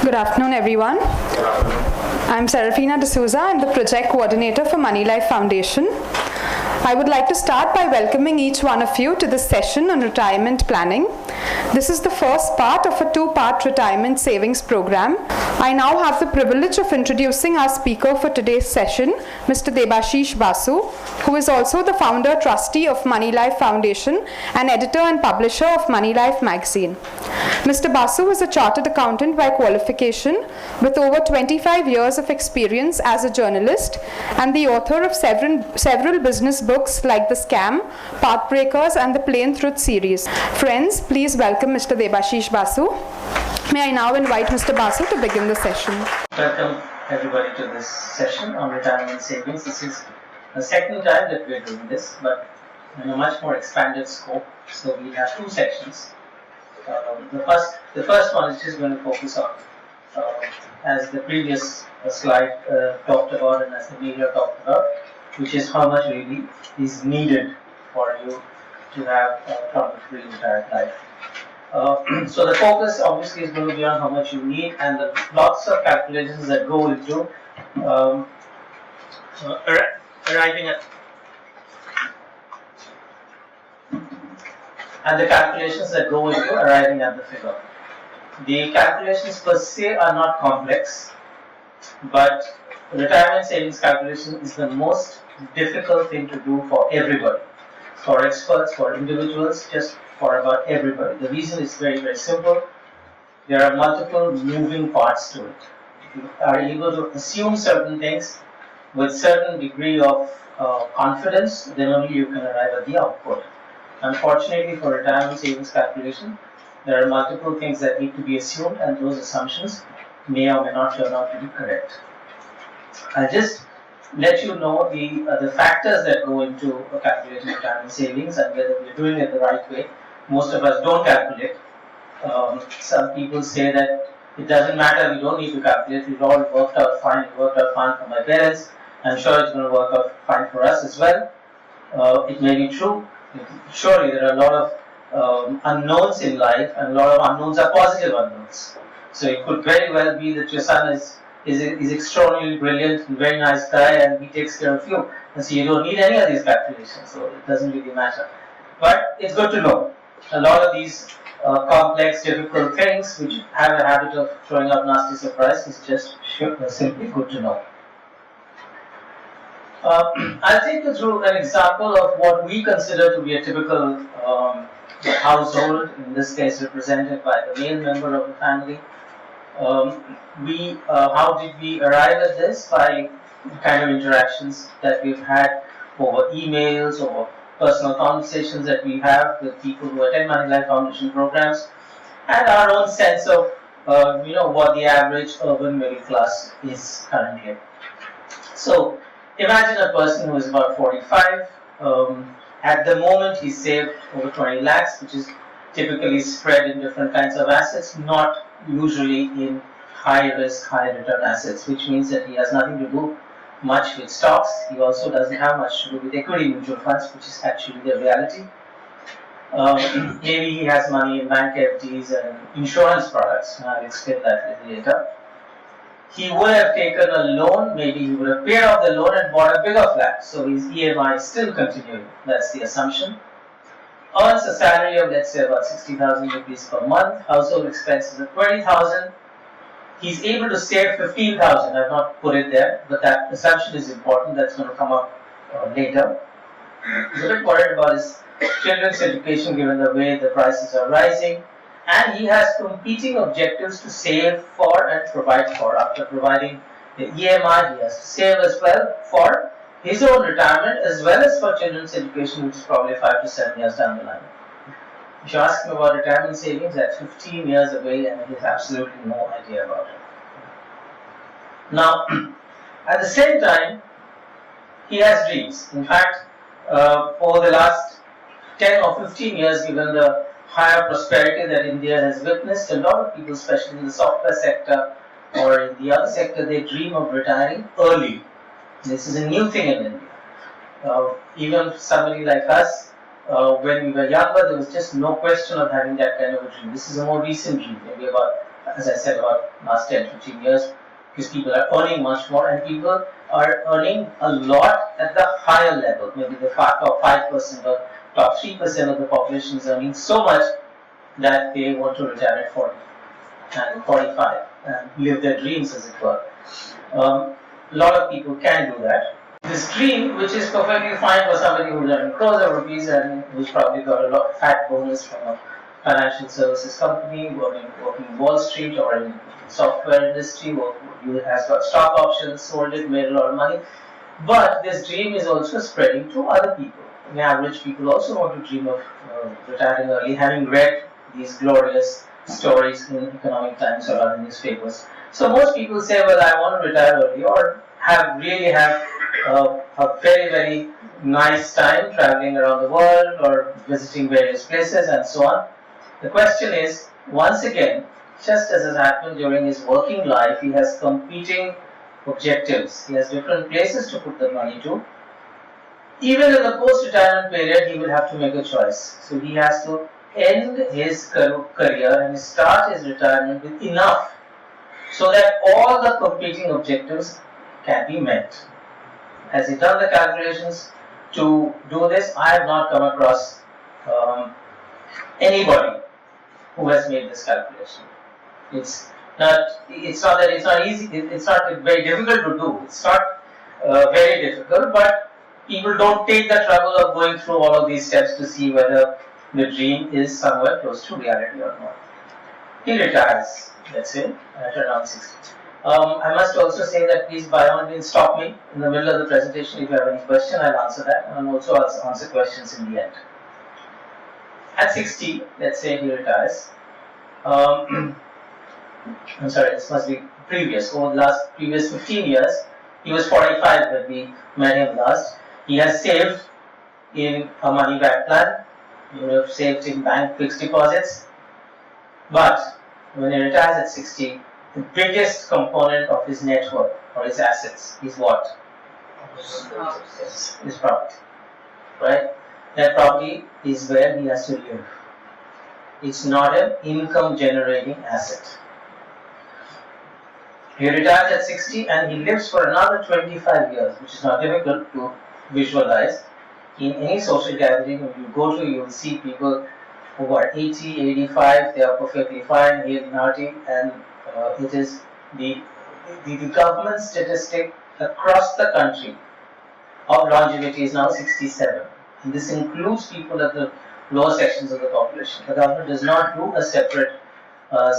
Good afternoon, everyone. I'm Serafina D'Souza. I'm the project coordinator for Moneylife Foundation. I would like to start by welcoming each one of you to this session on retirement planning. This is the first part of a two-part retirement savings program. I now have the privilege of introducing our speaker for today's session, Mr. Debashis Basu, who is also the founder trustee of Moneylife Foundation and editor and publisher of Moneylife magazine. Mr. Basu is a chartered accountant by qualification with over 25 years of experience as a journalist and the author of several business books like The Scam, Pathbreakers and the Plain Truth series. Friends, please welcome Mr. Debashis Basu. May I now invite Mr. Basu to begin the session. Welcome everybody to this session on retirement savings. This is the second time that we are doing this, but in a much more expanded scope. So we have two sections. The first one is just going to focus on, as the previous slide talked about and as the media talked about, which is how much really is needed for you to have a problem-free retired life. So the focus obviously is going to be on how much you need, and the lots of calculations that go into arriving at, and the calculations that go into arriving at the figure. The calculations per se are not complex, but retirement savings calculation is the most difficult thing to do for everybody, for experts, for individuals, just for about everybody. The reason is very, very simple. There are multiple moving parts to it. You are able to assume certain things with certain degree of confidence, then only you can arrive at the output. Unfortunately, for retirement savings calculation, there are multiple things that need to be assumed, and those assumptions may or may not turn out to be correct. I'll just let you know the factors that go into calculating retirement savings and whether we're doing it the right way. Most of us don't calculate. Some people say that it doesn't matter, we don't need to calculate, it all worked out fine, it worked out fine for my parents, I'm sure it's going to work out fine for us as well. It may be true. Surely there are a lot of unknowns in life, and a lot of unknowns are positive unknowns. So it could very well be that your son is extraordinarily brilliant and very nice guy, and he takes care of you, and so you don't need any of these calculations, so it doesn't really matter. But it's good to know. A lot of these complex, difficult things which have a habit of throwing up nasty surprise is just simply good to know. I'll take you through an example of what we consider to be a typical household, in this case represented by the male member of the family. How did we arrive at this? By the kind of interactions that we've had over emails, over personal conversations that we have with people who attend Moneylife Foundation programs, and our own sense of what the average urban middle class is currently. So imagine a person who is about 45. At the moment he's saved over 20 lakhs, which is typically spread in different kinds of assets, not usually in high risk, high return assets, which means that he has nothing to do much with stocks. He also doesn't have much to do with equity mutual funds, which is actually the reality. Maybe he has money in bank FDs and insurance products. I'll explain that a little later. He would have taken a loan, maybe he would have paid off the loan and bought a bigger flat, so his EMI is still continuing. That's the assumption. Earns a salary of, let's say, about 60,000 rupees per month, household expenses of 20,000. He's able to save 15,000. I've not put it there, but that assumption is important. That's going to come up later. He's a bit worried about his children's education given the way the prices are rising, and he has competing objectives to save for and provide for. After providing the EMI, he has to save as well for his own retirement as well as for children's education, which is probably 5 to 7 years down the line. If you ask him about retirement savings, that's 15 years away and he has absolutely no idea about it. Now, at the same time, he has dreams. In fact, over the last 10 or 15 years, given the higher prosperity that India has witnessed, a lot of people, especially in the software sector or in the other sector, they dream of retiring early. This is a new thing in India. Even somebody like us, when we were younger, there was just no question of having that kind of a dream. This is a more recent dream, maybe about as I said, about last 10, 15 years, because people are earning much more and people are earning a lot at the higher level. Maybe the top 5% or top 3% of the population is earning so much that they want to retire at 40 and 45 and live their dreams, as it were. A lot of people can do that. This dream, which is perfectly fine for somebody who's earning crores of rupees and who's probably got a lot of fat bonus from a financial services company, working Wall Street or in software industry, who has got stock options, sold it, made a lot of money. But this dream is also spreading to other people. The average people also want to dream of retiring early, having read these glorious stories in economic times or other newspapers. So most people say, well, I want to retire early or really have a very, very nice time traveling around the world or visiting various places and so on. The question is, once again, just as has happened during his working life, he has competing objectives. He has different places to put the money to. Even in the post-retirement period, he will have to make a choice. So he has to end his career and start his retirement with enough so that all the competing objectives can be met. Has he done the calculations to do this? I have not come across anybody who has made this calculation. It's not easy. It's not very difficult to do. It's not very difficult, but people don't take the trouble of going through all of these steps to see whether the dream is somewhere close to reality or not. He retires, let's say, at around 60. I must also say that please by all means stop me in the middle of the presentation. If you have any question, I'll answer that, and I'll also answer questions in the end. At 60, let's say he retires. I'm sorry, this must be previous. Over the previous 15 years, he was 45 when we met him last. He has saved in a money back plan. He would have saved in bank fixed deposits. But when he retires at 60, the biggest component of his net worth or his assets is what? His property. Right? That property is where he has to live. It's not an income generating asset. He retires at 60 and he lives for another 25 years, which is not difficult to visualize. In any social gathering, when you go to, you will see people who are 80, 85, they are perfectly fine, healthy, and it is the government statistic across the country of longevity is now 67. And this includes people at the lower sections of the population. The government does not do a separate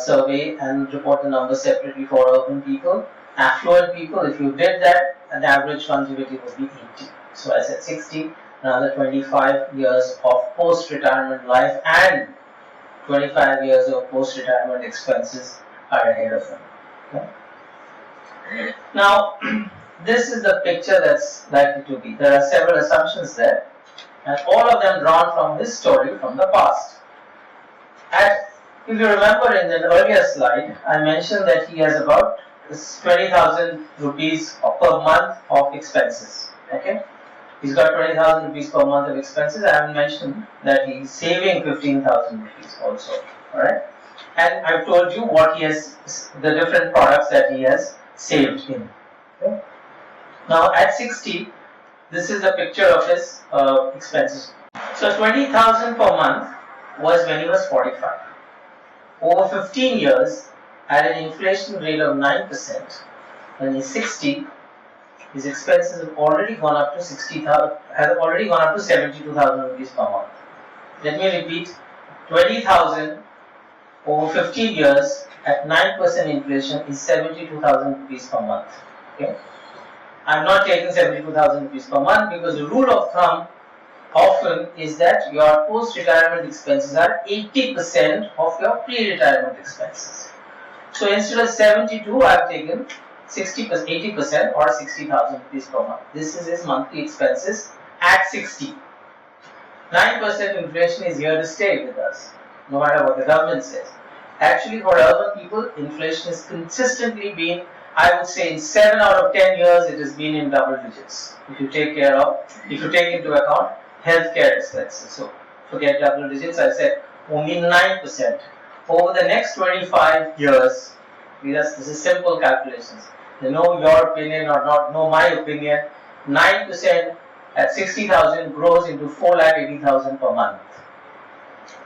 survey and report the numbers separately for urban people. Affluent people, if you did that, an average longevity would be 80. So I said 60, another 25 years of post-retirement life and 25 years of post-retirement expenses are ahead of them. Okay? Now, this is the picture that's likely to be. There are several assumptions there, and all of them drawn from his story from the past. If you remember in the earlier slide, I mentioned that he has about 20,000 rupees per month of expenses. Okay, he's got 20,000 rupees per month of expenses. I haven't mentioned that he's saving 15,000 rupees also. All right, and I've told you what he has, the different products that he has saved in. Okay? Now at 60, this is the picture of his expenses. So 20,000 per month was when he was 45. Over 15 years, at an inflation rate of 9%, when he's 60, his expenses have already gone up to 72,000 rupees per month. Let me repeat: 20,000 over 15 years at 9% inflation is 72,000 rupees per month. Okay, I'm not taking 72,000 rupees per month because the rule of thumb often is that your post-retirement expenses are 80% of your pre-retirement expenses. So instead of 72, I have taken 80% or 60,000 rupees per month. This is his monthly expenses at 60. 9% inflation is here to stay with us, no matter what the government says. Actually, for urban people, inflation has consistently been, I would say, in 7 out of 10 years, it has been in double digits. If you take into account healthcare expenses. So forget double digits, I said only 9%. over the next 25 years, this is simple calculations. They know your opinion or not know my opinion. 9% at 60,000 grows into 4,80,000 per month.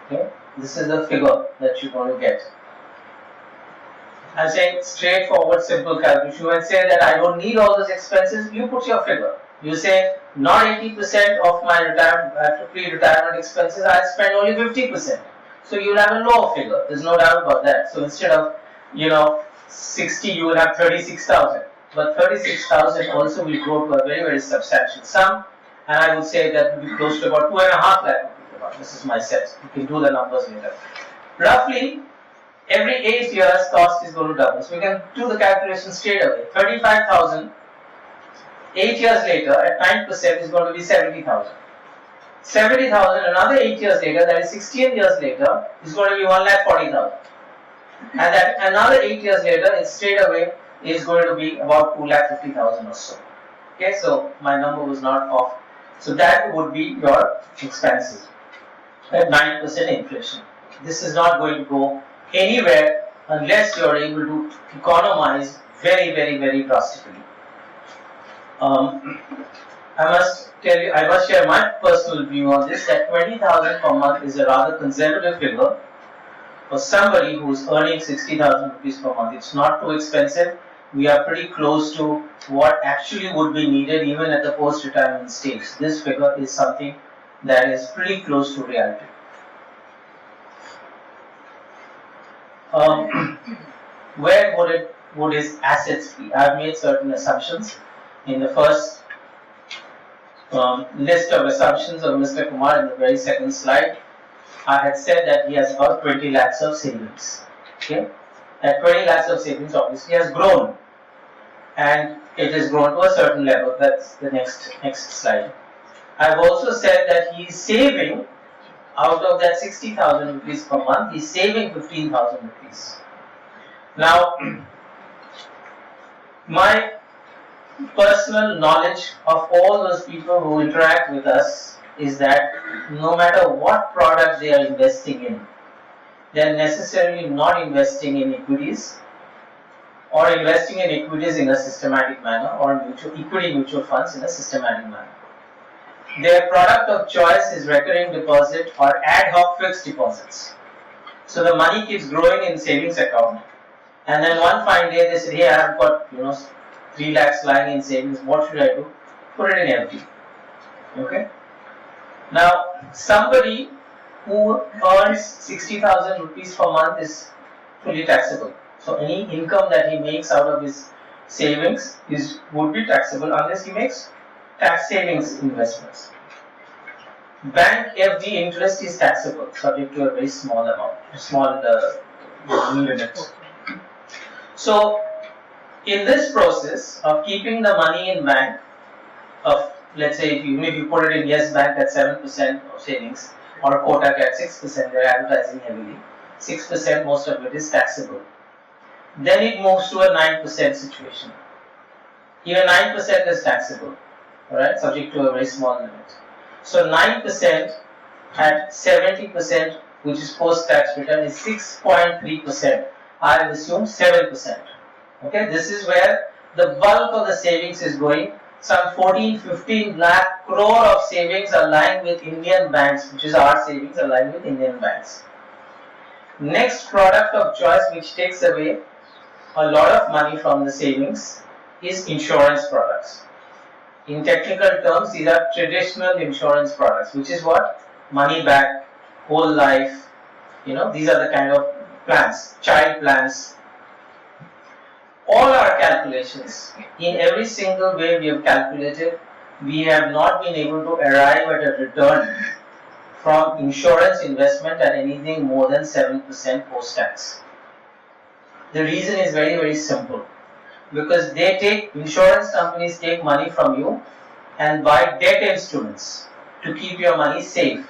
Okay, this is the figure that you're going to get. I'm saying straightforward, simple calculation. You might say that I don't need all those expenses. You put your figure. You say not 80% of my pre-retirement expenses. I spend only 50%. So you will have a lower figure. There's no doubt about that. So instead of 60, you will have 36,000. But 36,000 also will grow to a very, very substantial sum. And I would say that will be close to about 2.5 lakh rupees. This is my set. You can do the numbers later. Roughly, every 8 years, cost is going to double. So we can do the calculation straight away. 35,000, 8 years later, at 9% is going to be 70,000. 70,000, another 8 years later, that is 16 years later, is going to be 1,40,000. And that another 8 years later, it straight away is going to be about 2,50,000 or so. Okay, so my number was not off. So that would be your expenses at 9% inflation. This is not going to go anywhere unless you are able to economize very, very, very drastically. I must share my personal view on this, that 20,000 per month is a rather conservative figure for somebody who is earning 60,000 rupees per month. It's not too expensive. We are pretty close to what actually would be needed even at the post-retirement stage. This figure is something that is pretty close to reality. Where would his assets be? I have made certain assumptions. In the first list of assumptions of Mr. Kumar in the very second slide, I had said that he has about 20 lakhs of savings. Okay, that 20 lakhs of savings obviously has grown, and it has grown to a certain level. That's the next slide. I've also said that he is saving out of that 60,000 rupees per month. He's saving 15,000 rupees. Now, my personal knowledge of all those people who interact with us is that no matter what product they are investing in, they are necessarily not investing in equities or investing in equities in a systematic manner or equity mutual funds in a systematic manner. Their product of choice is recurring deposit or ad hoc fixed deposits. So the money keeps growing in savings account, and then one fine day they say, hey, I have got 3 lakhs lying in savings, what should I do? Put it in FD. Okay? Now, somebody who earns 60,000 rupees per month is fully taxable. So any income that he makes out of his savings would be taxable unless he makes tax savings investments. Bank FD interest is taxable, subject to a very small amount, limit. So, in this process of keeping the money in bank, let's say if you put it in Yes Bank at 7% of savings or Kotak at 6%, they're advertising heavily. 6%, most of it is taxable. Then it moves to a 9% situation. Even 9% is taxable, alright, subject to a very small limit. So 9% at 70%, which is post-tax return, is 6.3%. I have assumed 7%. Okay, this is where the bulk of the savings is going. Some 14-15 lakh crore of savings are lying with Indian banks, which is our savings are lying with Indian banks. Next product of choice which takes away a lot of money from the savings is insurance products. In technical terms, these are traditional insurance products, which is what? Money back, whole life, these are the kind of plans, child plans. All our calculations, in every single way we have calculated, we have not been able to arrive at a return from insurance investment at anything more than 7% post-tax. The reason is very, very simple. Because insurance companies take money from you and buy debt instruments to keep your money safe.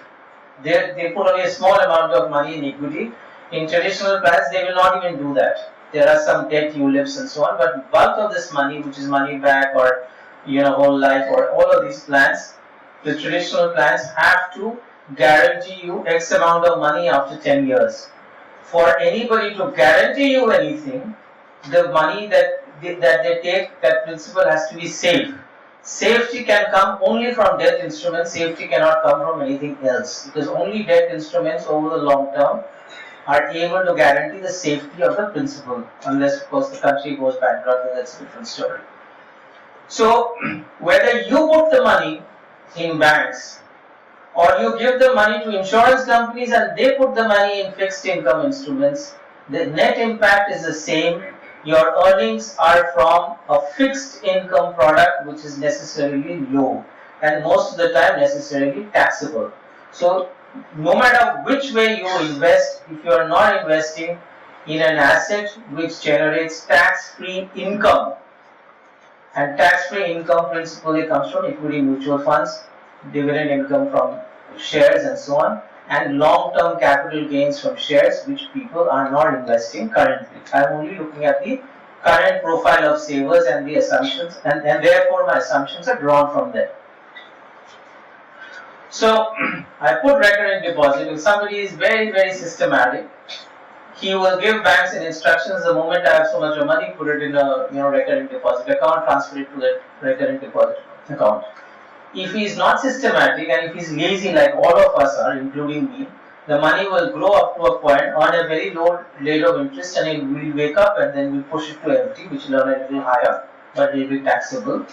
They put only a small amount of money in equity. In traditional plans, they will not even do that. There are some debt ULIPs and so on, but bulk of this money, which is money back or whole life or all of these plans, the traditional plans have to guarantee you X amount of money after 10 years. for anybody to guarantee you anything, the money that they take, that principal has to be safe. Safety can come only from debt instruments, safety cannot come from anything else, because only debt instruments over the long term are able to guarantee the safety of the principal, unless of course the country goes bankrupt, and that's a different story. So whether you put the money in banks or you give the money to insurance companies and they put the money in fixed income instruments, the net impact is the same. Your earnings are from a fixed income product which is necessarily low and most of the time necessarily taxable. So no matter which way you invest, if you are not investing in an asset which generates tax-free income, and tax-free income principally comes from equity mutual funds, dividend income from shares and so on, and long-term capital gains from shares which people are not investing currently. I am only looking at the current profile of savers and the assumptions, and therefore my assumptions are drawn from there. So I put recurring deposit. If somebody is very, very systematic, he will give banks an instructions: the moment I have so much of money, put it in a recurring deposit account, transfer it to that recurring deposit account. If he is not systematic and if he is lazy like all of us are, including me, the money will grow up to a point, earn a very low rate of interest, and it will wake up and then we'll push it to FD, which will earn a little higher, but it will be taxable.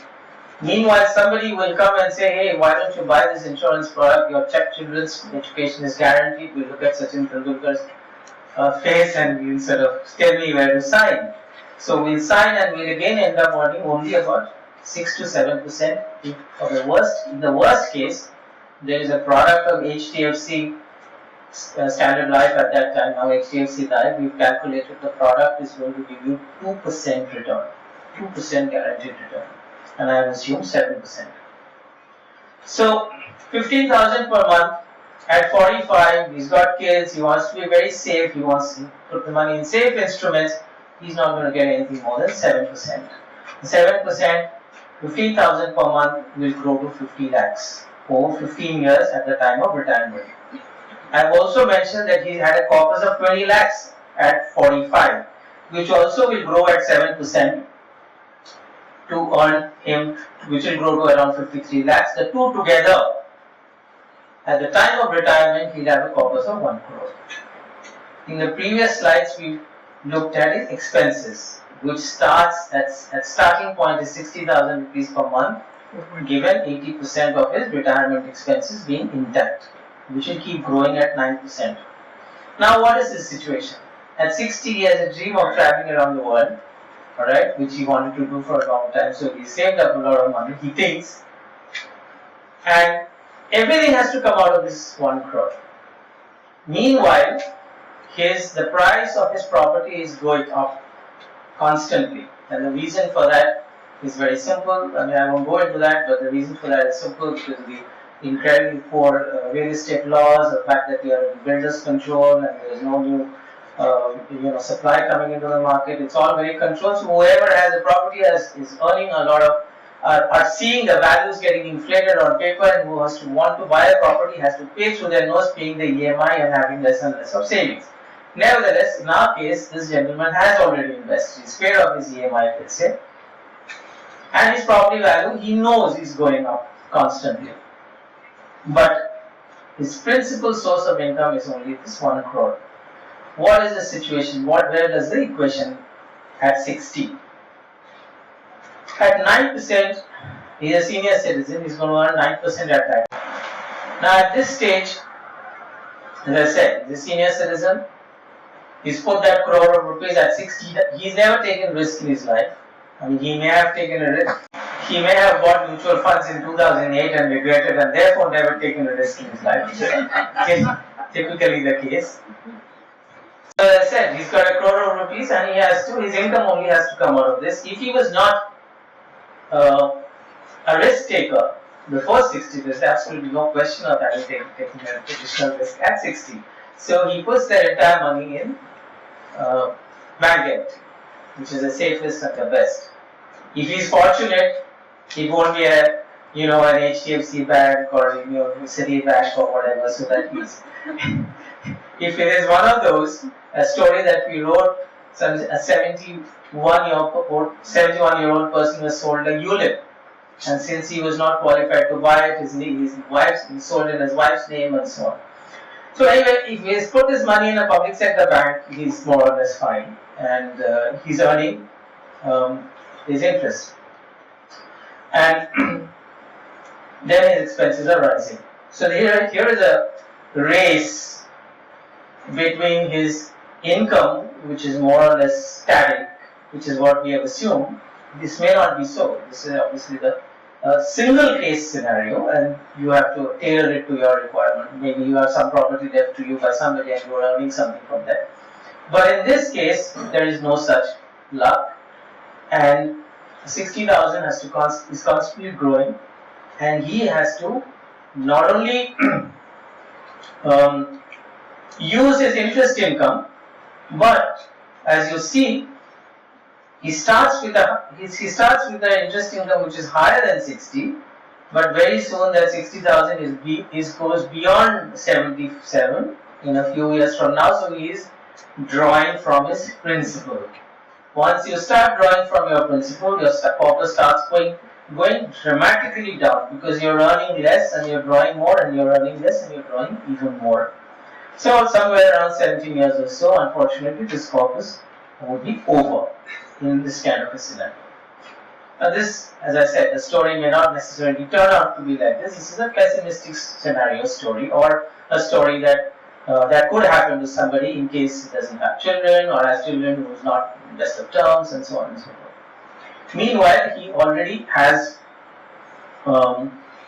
Meanwhile, somebody will come and say, hey, why don't you buy this insurance product? Your children's education is guaranteed. We look at Sachin Tendulkar's face and we'll sort of tell me where to sign. So we'll sign and we'll again end up earning only about 6 to 7%. In the worst case, there is a product of HDFC Standard Life at that time, now HDFC Life. We've calculated the product is going to give you 2% return, 2% guaranteed return, and I have assumed 7%. So 15,000 per month. At 45, he's got kids, he wants to be very safe, he wants to put the money in safe instruments, he's not going to get anything more than 7%. 7%, 15,000 per month will grow to 50 lakhs over 15 years at the time of retirement. I've also mentioned that he had a corpus of 20 lakhs at 45, which also will grow at 7% to earn him, which will grow to around 53 lakhs. The two together, at the time of retirement, he'll have a corpus of 1 crore. In the previous slides, we looked at his expenses, which starts at starting point is 60,000 rupees per month, given 80% of his retirement expenses being intact, which will keep growing at 9%. Now, what is his situation? At 60, he has a dream of traveling around the world, alright, which he wanted to do for a long time, so he saved up a lot of money, he thinks, and everything has to come out of this 1 crore. Meanwhile, the price of his property is going up constantly, and the reason for that is very simple. I mean, I won't go into that, but the reason for that is simple, because of the incredibly poor real estate laws, the fact that we are in builders control and there is no new supply coming into the market. It's all very controlled. So whoever has a property is earning a lot of, are seeing the values getting inflated on paper, and who has to want to buy a property has to pay through their nose, paying the EMI and having less and less of savings. Nevertheless, in our case, this gentleman has already invested. He's paid off his EMI, let's say, and his property value, he knows, is going up constantly. But his principal source of income is only this 1 crore. What is the situation? Where does the equation at 60? At 9%, he is a senior citizen, he's going to earn 9% at that. Now at this stage, as I said, he's a senior citizen, he's put that crore of rupees at 60, he's never taken risk in his life. I mean, he may have taken a risk, he may have bought mutual funds in 2008 and regretted, and therefore never taken a risk in his life, which is typically the case. So as I said, he's got a crore of rupees and his income only has to come out of this. If he was not a risk taker before 60, there's absolutely no question of having taking an additional risk at 60. So he puts the entire money in bank debt, which is the safest and the best. If he's fortunate, it won't be an HDFC bank or Citibank or whatever. So that means if it is one of those, a story that we wrote. A 71-year-old person was sold a ULIP, and since he was not qualified to buy it, he sold in his wife's name and so on. So anyway, if he has put his money in a public sector bank, he's more or less fine, and he's earning his interest, and then his expenses are rising. So here is a race between his income, which is more or less static, which is what we have assumed. This may not be so. This is obviously the single case scenario, and you have to tailor it to your requirement. Maybe you have some property left to you by somebody and you are earning something from that. But in this case, there is no such luck, and 60,000 is constantly growing, and he has to not only use his interest income, but as you see, he starts with an interest income which is higher than 60, but very soon that 60,000 goes beyond 77 in a few years from now. So he is drawing from his principal. Once you start drawing from your principal, your corpus starts going dramatically down, because you're earning less and you're drawing more, and you're earning less and you're drawing even more. So somewhere around 17 years or so, unfortunately, this corpus would be over in this kind of a scenario. Now this, as I said, the story may not necessarily turn out to be like this. This is a pessimistic scenario story, or a story that could happen to somebody in case he doesn't have children, or has children who's not in best of terms, and so on and so forth. Meanwhile, he already has,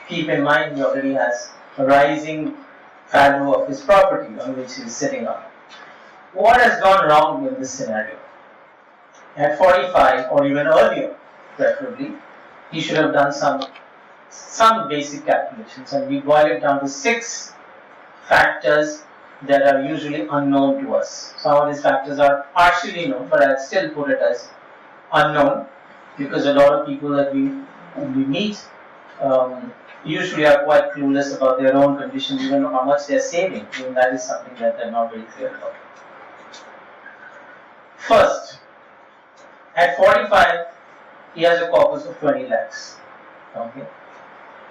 keep in mind, he already has a rising value of his property on which he is sitting on. What has gone wrong in this scenario? At 45, or even earlier, preferably, he should have done some basic calculations, and we boil it down to 6 factors that are usually unknown to us. Some of these factors are partially known, but I'll still put it as unknown, because a lot of people that we meet usually are quite clueless about their own condition, even how much they're saving. Even that is something that they're not very clear about. First, at 45, he has a corpus of 20 lakhs. Okay.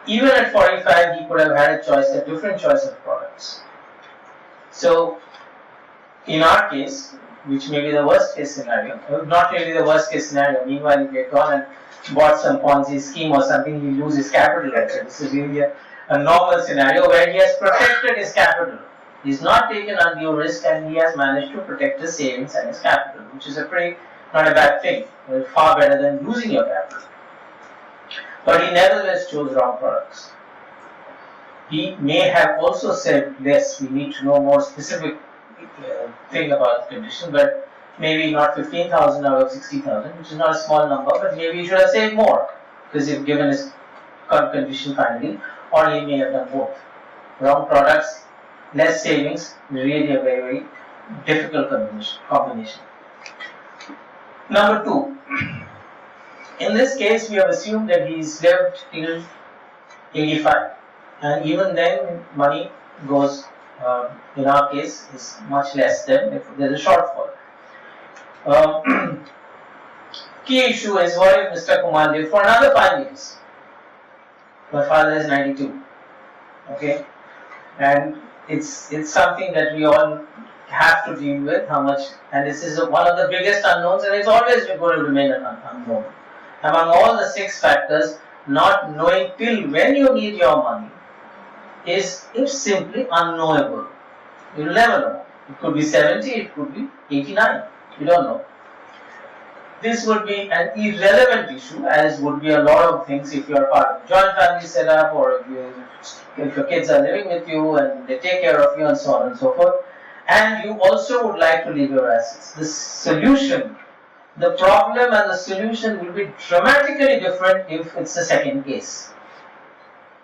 Even at 45, he could have had a different choice of products. So, in our case, which may be the worst case scenario, not really the worst case scenario, meanwhile, if he had gone and bought some Ponzi scheme or something, he loses his capital. This is really a normal scenario where he has protected his capital. He's not taken undue risk, and he has managed to protect his savings and his capital, which is not a bad thing. It's far better than losing your capital. But he nevertheless chose wrong products. He may have also said, yes, we need to know more specific thing about the condition, but maybe not 15,000 out of 60,000, which is not a small number, but maybe he should have saved more, because he's given his current condition finally, or he may have done both. Wrong products, less savings, really a very, very difficult combination. Number 2, in this case, we have assumed that he's lived till 85, and even then, money goes, in our case, is much less than if there is a shortfall. Key issue is, what if Mr. Kumar lived for another 5 years? My father is 92. Okay, and it's something that we all have to deal with. How much, and this is one of the biggest unknowns, and it's always going to remain an unknown. Among all the 6 factors, not knowing till when you need your money is simply unknowable. You'll never know. It could be 70, it could be 89. You don't know. This would be an irrelevant issue, as would be a lot of things if you are part of a joint family setup, or if your kids are living with you and they take care of you, and so on and so forth. And you also would like to leave your assets. The problem and the solution will be dramatically different if it's the second case.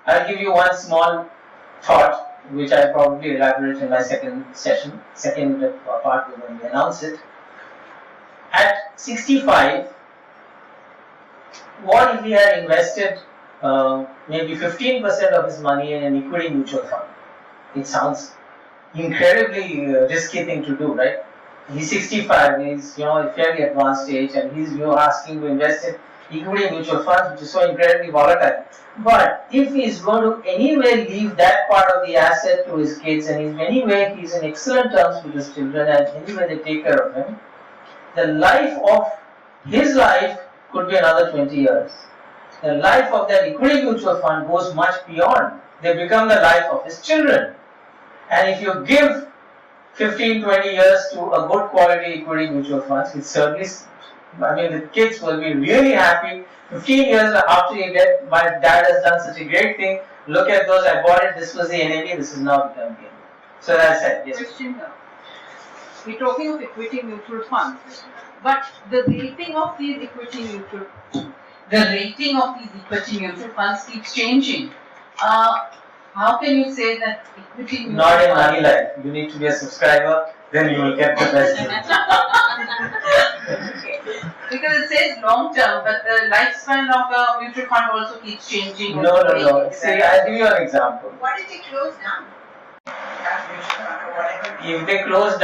I'll give you one small thought, which I probably elaborate in my second part when we announce it. At 65, what if he had invested maybe 15% of his money in an equity mutual fund? It sounds incredibly risky thing to do, right? he's 65, he's fairly advanced age, and you're asking to invest in equity mutual funds, which is so incredibly volatile. But if he's going to anyway leave that part of the asset to his kids, and anyway he's in excellent terms with his children, and anyway they take care of him, the life of his life could be another 20 years. The life of that equity mutual fund goes much beyond. They become the life of his children. And if you give 15-20 years to a good quality equity mutual funds, it's certainly, the kids will be really happy. 15 years after you get, my dad has done such a great thing, look at those, I bought it, this was the NAV, this is now become the NAV. So that's it. Yes. Question here. We're talking of equity mutual funds, but the rating of these equity mutual funds keeps changing. How can you say that equity mutual Not in Moneylife. You need to be a subscriber, then you will get the best. Okay. Because it says long term, but the lifespan of a mutual fund also keeps changing. No. See, I'll give you an example. What if they close down? If they close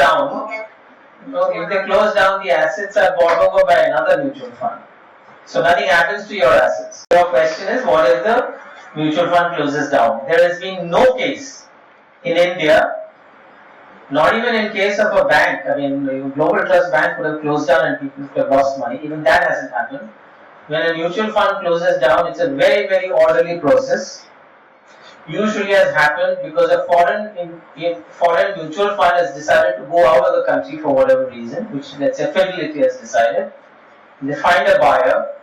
down, the assets are bought over by another mutual fund. So nothing happens to your assets. Your question is, what if the mutual fund closes down? There has been no case in India, not even in case of a bank. Global Trust Bank would have closed down and people would have lost money. Even that hasn't happened. When a mutual fund closes down, it's a very, very orderly process. Usually has happened because a foreign mutual fund has decided to go out of the country for whatever reason, which let's say Fidelity has decided. They find a buyer,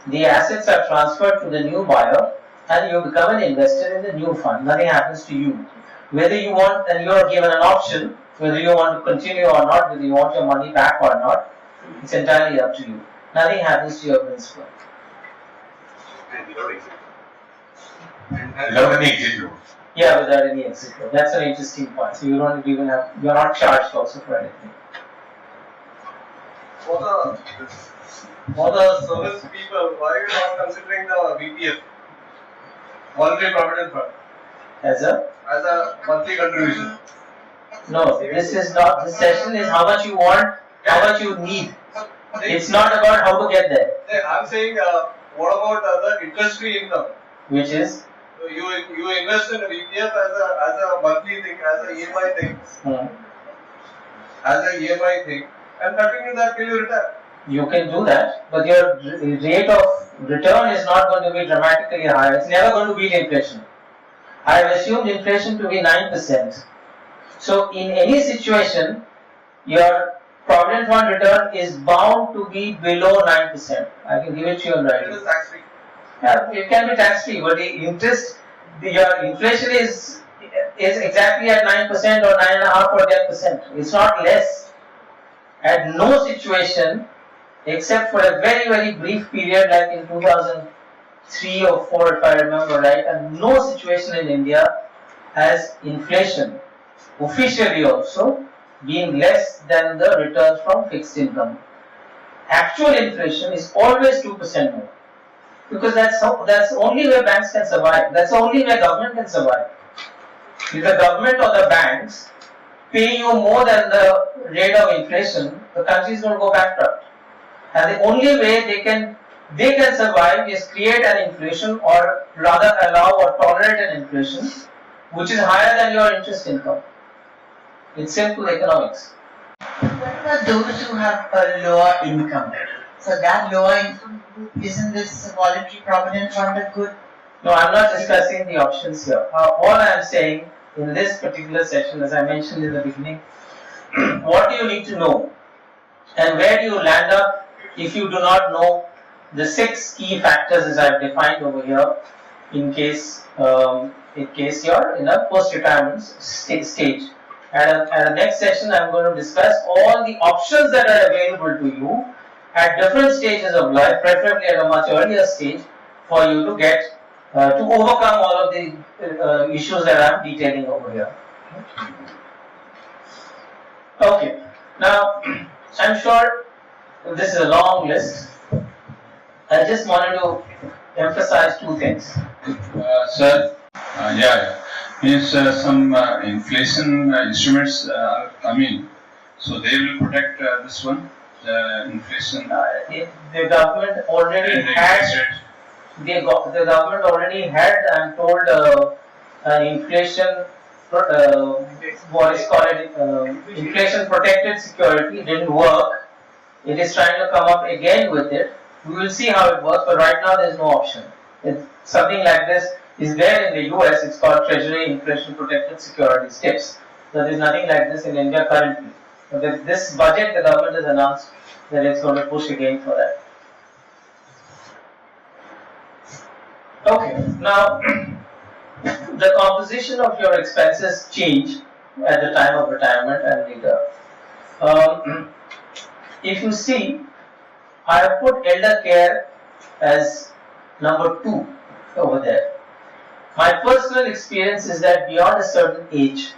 the assets are transferred to the new buyer, and you become an investor in the new fund. Nothing happens to you. Whether you want, and you are given an option, whether you want to continue or not, whether you want your money back or not, it's entirely up to you. Nothing happens to your principal. Without any exit loan. Yeah, without any exit loan. That's an interesting point. So you don't even have, you're not charged also for anything. For the service people, why are you not considering the VPF, voluntary provident fund, As a monthly contribution? no, this is not. This session is how much you want, how much you need. It's not about how to get there. I'm saying, what about the interest-free income? Which is You invest in a VPF as a monthly thing, as an EMI thing, and continue that till you retire. you can do that, but your rate of return is not going to be dramatically higher. It's never going to beat inflation. I have assumed inflation to be 9%. So in any situation, your provident fund return is bound to be below 9%. I can give it to you in It writing. is tax-free. Yeah, it can be tax free, but your inflation is exactly at 9% or 9.5% or 10%. It's not less. At no situation, except for a very, very brief period like in 2003 or 4 if I remember right, and no situation in India has inflation officially also being less than the returns from fixed income. Actual inflation is always 2% more. Because that's the only way banks can survive. That's the only way government can survive. If the government or the banks pay you more than the rate of inflation, the country is going to go bankrupt. And the only way they can survive is create an inflation, or rather allow or tolerate an inflation which is higher than your interest income. It's simple economics. What about those who have a lower income? So that lower income group, isn't this voluntary provident fund a good? No, I'm not discussing the options here. All I am saying in this particular session, as I mentioned in the beginning, what do you need to know? And where do you land up if you do not know the 6 key factors as I have defined over here, in case you're in a post-retirement stage. At the next session, I'm going to discuss all the options that are available to you at different stages of life, preferably at a much earlier stage, for you to get to overcome all of the issues that I'm detailing over here. Okay, now I'm sure this is a long list. I just wanted to emphasize 2 things. Sir, means some inflation instruments, So they will protect this one, the inflation The government already and the had interest rate. the government already had, I'm told, an inflation, what is called inflation protected security. It didn't work. It is trying to come up again with it. We will see how it works, but right now there is no option. Something like this is there in the US. It's called Treasury Inflation Protected Securities TIPS. So there is nothing like this in India currently. But this budget, the government has announced that it's going to push again for that. Okay, now the composition of your expenses change at the time of retirement and later. If you see, I have put elder care as number 2 over there. My personal experience is that beyond a certain age,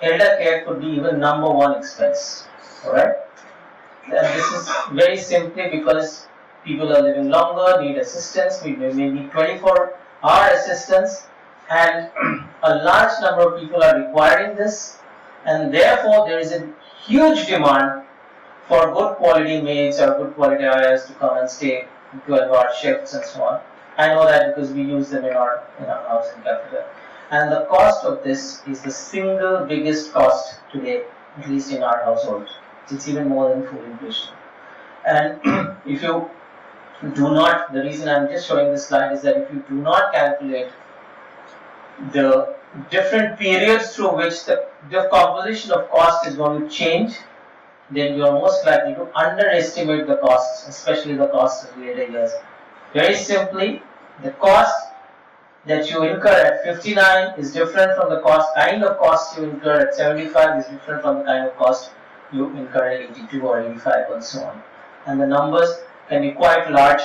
elder care could be even number 1 expense. Alright? And this is very simply because people are living longer, need assistance, we may need 24-hour assistance, and a large number of people are requiring this, and therefore there is a huge demand for good quality maids or good quality ayahs to come and stay 12-hour shifts and so on. I know that because we use them in our house in Calcutta. And the cost of this is the single biggest cost today, at least in our household. It's even more than food inflation. And if you do not, the reason I'm just showing this slide is that if you do not calculate the different periods through which the composition of cost is going to change, then you are most likely to underestimate the costs, especially the costs of later years. Very simply, the cost that you incur at 59 is different from the kind of cost you incur at 75 is different from the kind of cost you incur at 82 or 85 and so on. And the numbers can be quite large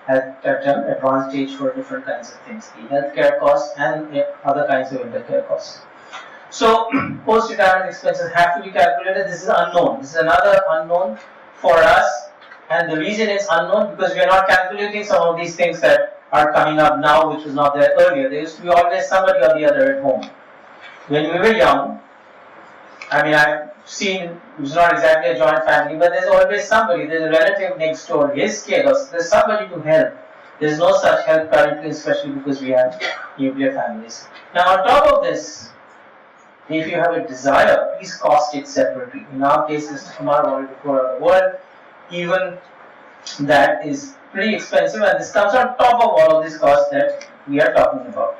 at an advanced age for different kinds of things, the healthcare costs and other kinds of eldercare costs. So, post-retirement expenses have to be calculated. This is unknown. This is another unknown for us, and the reason it's unknown because we are not calculating some of these things that are coming up now, which was not there earlier. There used to be always somebody or the other at home. When we were young, I mean, I've seen, it was not exactly a joint family, but there's always somebody, there's a relative next door, his kid, or there's somebody to help. There's no such help currently, especially because we have nuclear families. Now, on top of this, if you have a desire, please cost it separately. In our case, Mr. Kumar wanted to go around the world. Even that is pretty expensive, and this comes on top of all of these costs that we are talking about.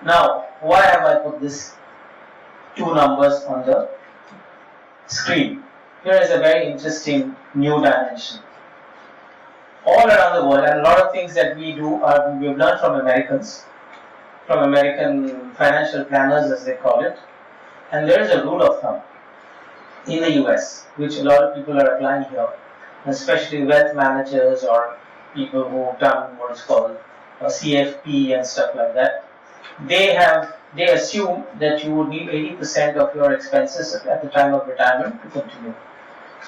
Now, why have I put these 2 numbers on the screen? Here is a very interesting new dimension. All around the world, and a lot of things that we do we've learned from Americans, from American financial planners as they call it. And there is a rule of thumb in the US, which a lot of people are applying here, especially wealth managers or people who've done what is called a CFP and stuff like that. They assume that you would need 80% of your expenses at the time of retirement to continue.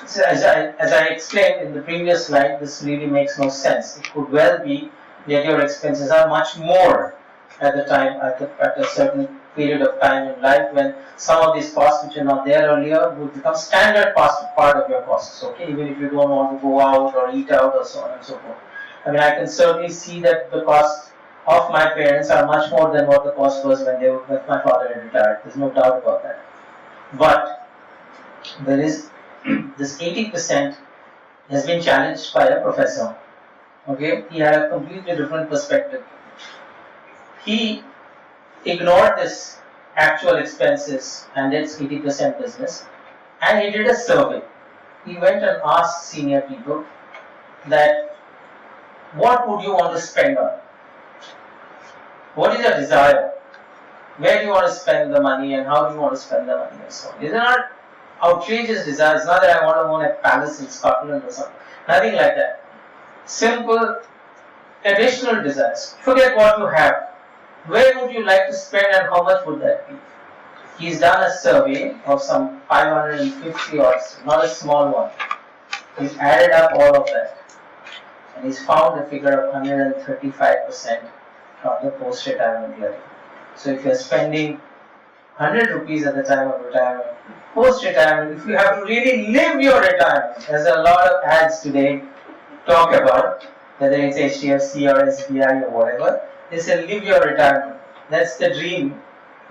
So as I explained in the previous slide, this really makes no sense. It could well be that your expenses are much more at the time, at a certain period of time in life when some of these costs which are not there earlier would become standard part of your costs, okay, even if you don't want to go out or eat out or so on and so forth. I mean, I can certainly see that the costs of my parents are much more than what the cost was when my father had retired. There's no doubt about that. But there is this 80% has been challenged by a professor. Okay, he had a completely different perspective. He ignored this actual expenses and its 80% business, and he did a survey. He went and asked senior people that what would you want to spend on? What is your desire? Where do you want to spend the money and how do you want to spend the money and so on? These are not outrageous desires. It's not that I want to own a palace in Scotland or something. Nothing like that. Simple, additional desires. Forget what you have. Where would you like to spend and how much would that be? He's done a survey of some 550 or not a small one. He's added up all of that and he's found a figure of 135% from the post-retirement level. So if you're spending 100 rupees at the time of retirement. Post-retirement, if you have to really live your retirement, there's a lot of ads today talk about, whether it's HDFC or SBI or whatever, they say live your retirement. That's the dream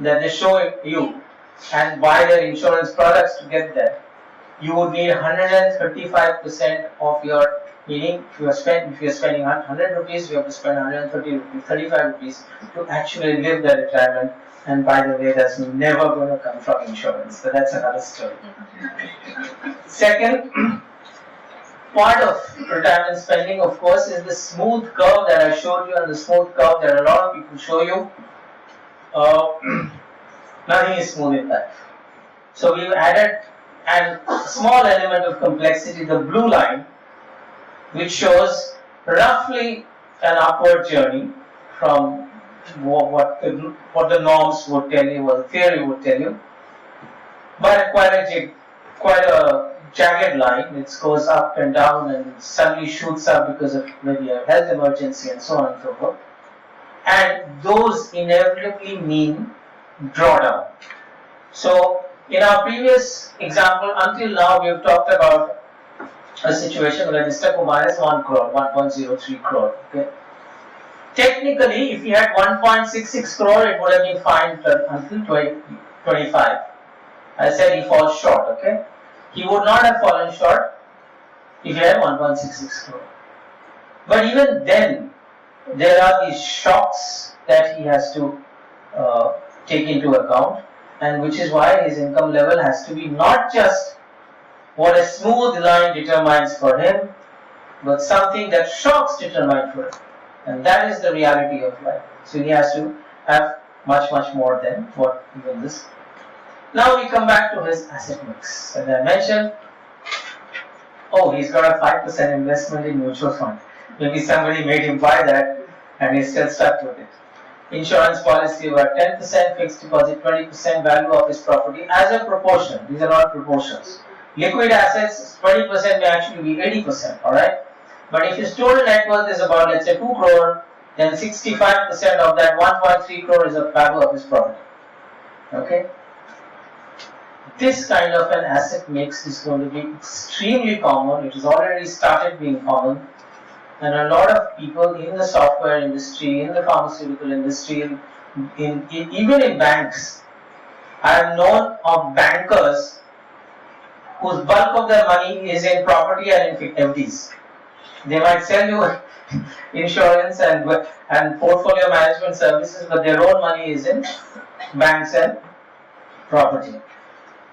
that they show you, and buy their insurance products to get there. You would need 135% of your, meaning if you are spending 100 rupees, you have to spend 130 rupees, 35 rupees to actually live the retirement. And by the way, that's never going to come from insurance. So that's another story. Second part of retirement spending, of course, is the smooth curve that I showed you, and the smooth curve that a lot of people show you. Nothing is smooth in life. So we've added a small element of complexity, the blue line, which shows roughly an upward journey from what the norms would tell you, what the theory would tell you, but quite a jagged line. It goes up and down and suddenly shoots up because of maybe a health emergency and so on and so forth. And those inevitably mean drawdown. So in our previous example, until now we have talked about a situation where Mr. Kumar is 1 crore, 1.03 crore. Okay. Technically, if he had 1.66 crore, it would have been fine until 2025. I said he falls short, okay? He would not have fallen short if he had 1.66 crore. But even then, there are these shocks that he has to take into account, and which is why his income level has to be not just what a smooth line determines for him, but something that shocks determine for him. And that is the reality of life. So he has to have much more than what even this. Now we come back to his asset mix. As I mentioned, he's got a 5% investment in mutual fund. Maybe somebody made him buy that and he's still stuck with it. Insurance policy were 10%, fixed deposit 20%, value of his property as a proportion. These are not proportions. Liquid assets 20% may actually be 80%, alright? But if his total net worth is about, let's say, 2 crore, then 65% of that 1.3 crore is the value of his property. Okay? This kind of an asset mix is going to be extremely common. It has already started being common. And a lot of people in the software industry, in the pharmaceutical industry, even in banks, I have known of bankers whose bulk of their money is in property and in FDs. They might sell you insurance and portfolio management services, but their own money is in banks and property.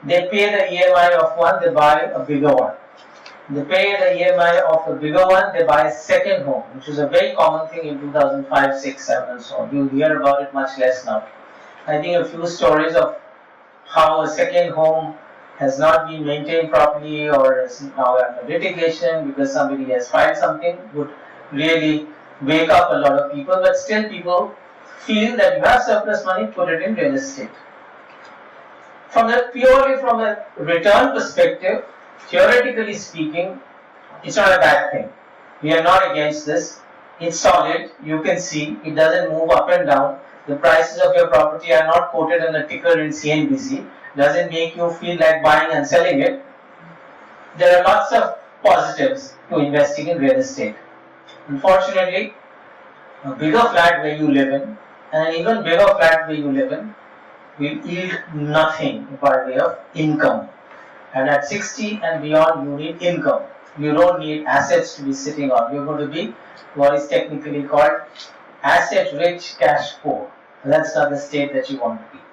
They pay the EMI of one, they buy a bigger one. They pay the EMI of a bigger one, they buy a second home, which is a very common thing in 2005, 6, 7 and so on. You hear about it much less now. I think a few stories of how a second home has not been maintained properly or is now under litigation because somebody has filed something would really wake up a lot of people, but still people feel that you have surplus money, put it in real estate. Purely from a return perspective, theoretically speaking, it's not a bad thing. We are not against this. It's solid. You can see it doesn't move up and down. The prices of your property are not quoted in a ticker in CNBC. Doesn't make you feel like buying and selling it. There are lots of positives to investing in real estate. Unfortunately, a bigger flat where you live in and an even bigger flat where you live in will yield nothing by way of income. And at 60 and beyond, you need income. You don't need assets to be sitting on. You're going to be what is technically called asset rich, cash poor. That's not the state that you want to be.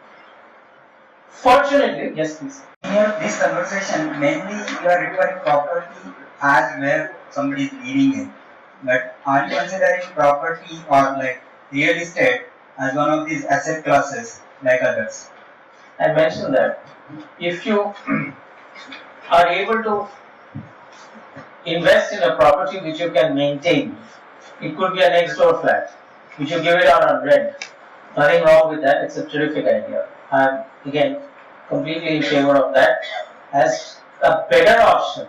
Fortunately, yes please. In this conversation, mainly you are referring property as where somebody is living in. But are you considering property or like real estate as one of these asset classes like others? I mentioned that if you are able to invest in a property which you can maintain, it could be a next door flat, which you give it out on rent. Nothing wrong with that, it's a terrific idea. I'm again completely in favor of that as a better option,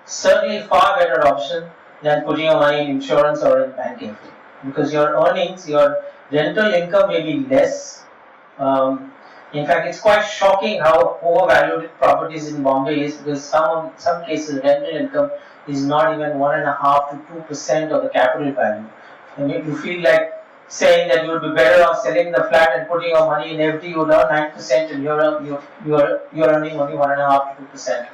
certainly far better option than putting your money in insurance or in banking, because your earnings, your rental income may be less, In fact, it's quite shocking how overvalued properties in Bombay is, because some cases rental income is not even 1.5 to 2% of the capital value. And you feel like saying that you would be better off selling the flat and putting your money in FD, you would earn 9% and you're earning only 1.5 to 2%.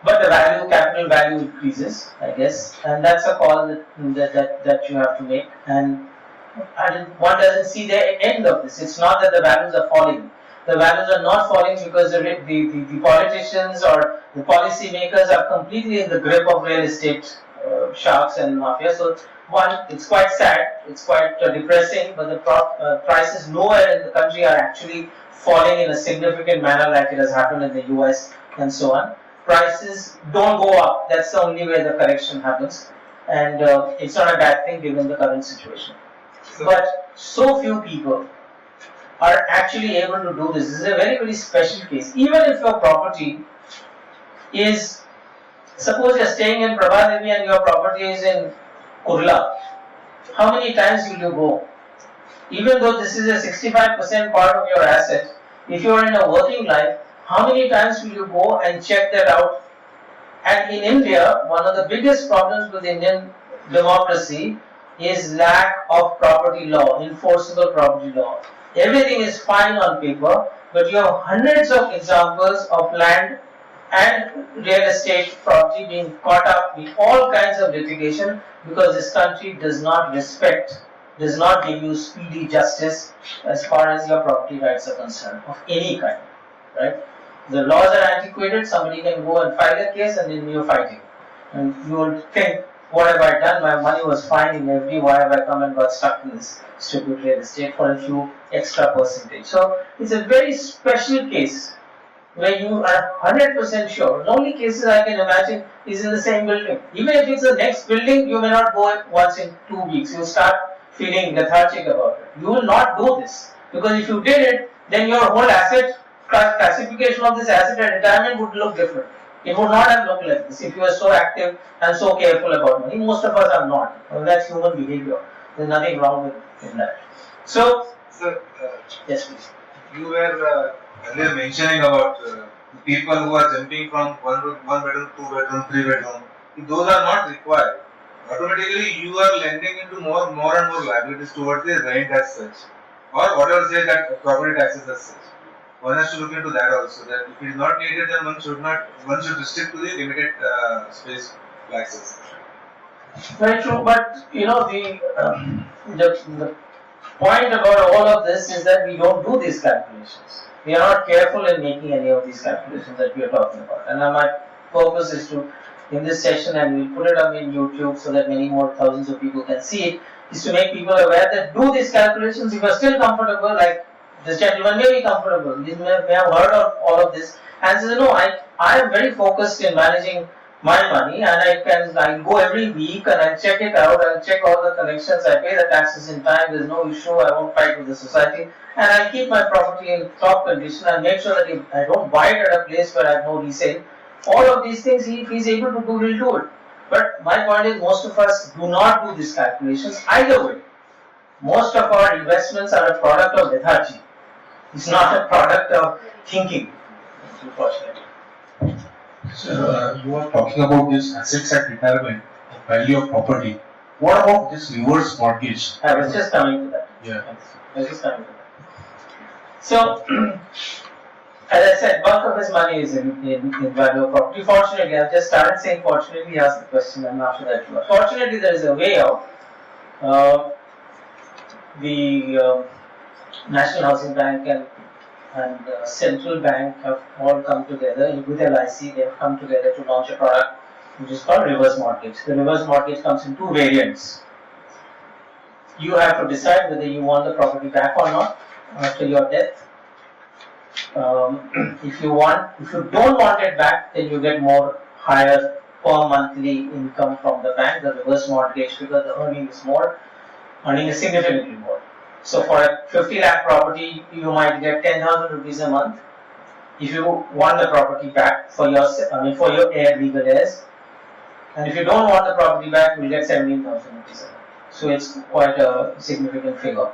But the capital value increases, I guess, and that's a call that you have to make. And one doesn't see the end of this. It's not that the values are falling. The values are not falling because the politicians or the policy makers are completely in the grip of real estate sharks and mafia. So one, it's quite sad, it's quite depressing, but the prices nowhere in the country are actually falling in a significant manner like it has happened in the US and so on. Prices don't go up. That's the only way the correction happens, and it's not a bad thing given the current situation. But so few people are actually able to do this. This is a very, very special case. Even if your property is, suppose you're staying in Prabhadevi and your property is in Kurla, how many times will you go? Even though this is a 65% part of your asset, if you are in a working life, how many times will you go and check that out? And in India, one of the biggest problems with Indian democracy is lack of property law, enforceable property law. Everything is fine on paper, but you have hundreds of examples of land and real estate property being caught up in all kinds of litigation because this country does not give you speedy justice as far as your property rights are concerned, of any kind, right? The laws are antiquated, somebody can go and file a case and then you're fighting. And you will think, what have I done? My money was fine in FD, why have I come and got stuck in this stupid real estate for a few extra percentage? So it's a very special case where you are 100% sure. The only cases I can imagine is in the same building. Even if it's the next building, you may not go once in 2 weeks. You'll start feeling lethargic about it. You will not do this, because if you did it, then your whole asset classification of this asset at retirement would look different. It would not have looked like this if you were so active and so careful about money. Most of us are not. Well, that's human behavior. There's nothing wrong in that. So, sir, yes, please. you were earlier mentioning about people who are jumping from one bedroom, 2 bedroom, 3 bedroom. Those are not required. Automatically, you are lending into more and more liabilities towards the rent as such, or whatever say that property taxes as such. One has to look into that also. That if it is not needed, then one should restrict to the limited space access. Very true, but you know the point about all of this is that we don't do these calculations. We are not careful in making any of these calculations that we are talking about. And my purpose is to, in this session, and we'll put it up in YouTube so that many more thousands of people can see it, is to make people aware that do these calculations. If you are still comfortable, like this gentleman may be comfortable, he may have heard of all of this, and says, no, I am very focused in managing my money, and I'll go every week and I'll check it out, I'll check all the collections, I pay the taxes in time, there's no issue, I won't fight with the society, and I'll keep my property in top condition and make sure that if I don't buy it at a place where I have no resale. All of these things, if he's able to do, he'll do it. But my point is, most of us do not do these calculations either way. Most of our investments are a product of lethargy. It's not a product of thinking, unfortunately. So, you are talking about this assets at retirement, value of property. What about this reverse mortgage? I was just coming to that. Yeah. I was just coming to that. So, as I said, bulk of his money is in value of property. Fortunately, I've just started saying fortunately, he asked the question, and after that you are. Fortunately, there is a way out. The National Housing Bank and Central Bank have all come together. With LIC, they have come together to launch a product which is called reverse mortgage. The reverse mortgage comes in two variants. You have to decide whether you want the property back or not after your death. If you don't want it back, then you get higher per monthly income from the bank. The reverse mortgage, because the earning is significantly more. So for a 50 lakh property, you might get 10,000 rupees a month. If you want the property back for your legal heirs, and if you don't want the property back, you will get 17,000 rupees a month. So it's quite a significant figure.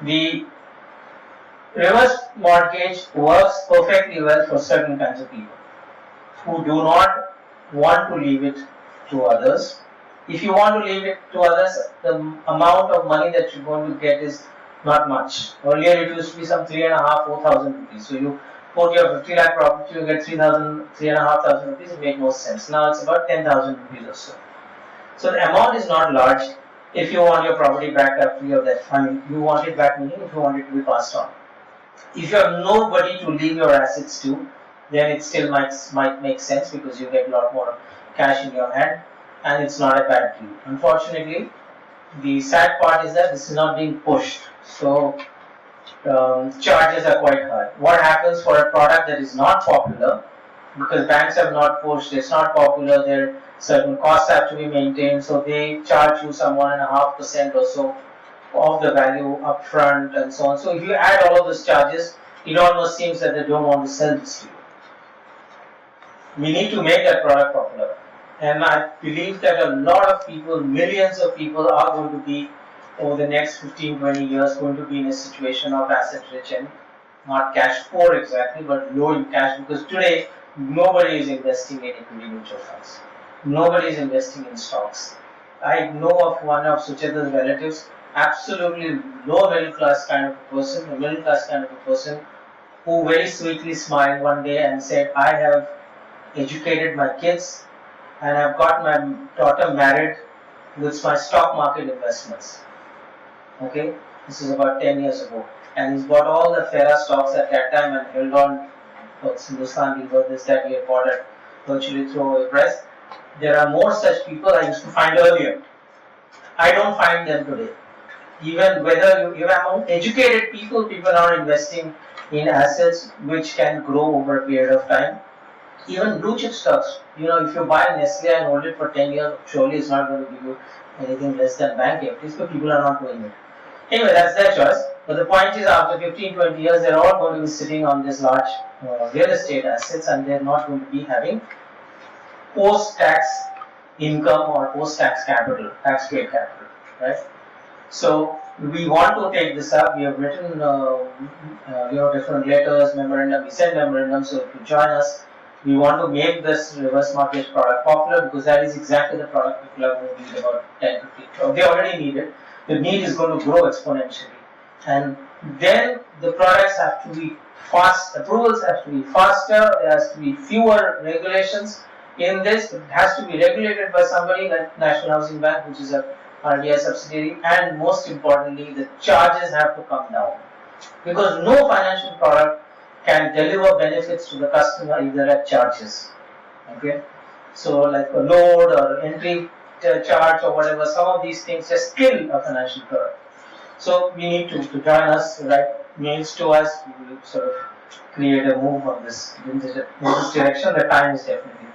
The Reverse mortgage works perfectly well for certain kinds of people who do not want to leave it to others. If you want to leave it to others, the amount of money that you're going to get is not much. Earlier it used to be some 3,500-4,000 rupees. So you put your 50 lakh property, you get 3,500 rupees, it makes no sense. Now it's about 10,000 rupees or so. So the amount is not large. If you want your property back after of that fund, you want it back, meaning if you want it to be passed on. If you have nobody to leave your assets to, then it still might make sense because you get a lot more cash in your hand and it's not a bad deal. Unfortunately, the sad part is that this is not being pushed. So charges are quite high. What happens for a product that is not popular, because banks have not pushed, it's not popular, there certain costs have to be maintained, so they charge you some 1.5% or so of the value upfront and so on. So if you add all of those charges, it almost seems that they don't want to sell this to you. We need to make that product popular. And I believe that a lot of people, millions of people are going to be, over the next 15-20 years, going to be in a situation of asset rich and not cash poor exactly, but low in cash, because today nobody is investing in equity mutual funds. Nobody is investing in stocks. I know of one of Sucheta's relatives, absolutely low middle class kind of a person, a middle class kind of a person, who very sweetly smiled one day and said, I have educated my kids and I've got my daughter married with my stock market investments. Okay, this is about 10 years ago. And he's bought all the Farah stocks at that time and held on. Hindustan Lever, this that he had bought at virtually throwaway price. There are more such people I used to find earlier. I don't find them today. Even whether you among educated people, people are investing in assets which can grow over a period of time. Even blue chip stocks, if you buy Nestle and hold it for 10 years, surely it's not going to give you anything less than bank equities, but people are not doing it. Anyway, that's their choice. But the point is, after 15-20 years, they're all going to be sitting on this large real estate assets and they're not going to be having post-tax income or post-tax capital, tax-paid capital, right? So we want to take this up. We have written, different letters, memorandum. We send memorandums. So to join us, we want to make this reverse mortgage product popular because that is exactly the product people are going to need about 10-15. They already need it. The need is going to grow exponentially, and then the products have to be fast. Approvals have to be faster. There has to be fewer regulations in this. It has to be regulated by somebody like National Housing Bank, which is a RBI subsidiary, and most importantly, the charges have to come down because no financial product can deliver benefits to the customer if there are charges. Okay, so like a load or entry charge or whatever, some of these things just kill a financial product. So we need to join us, write mails to us. We will sort of create a move on this in this direction. The time is definitely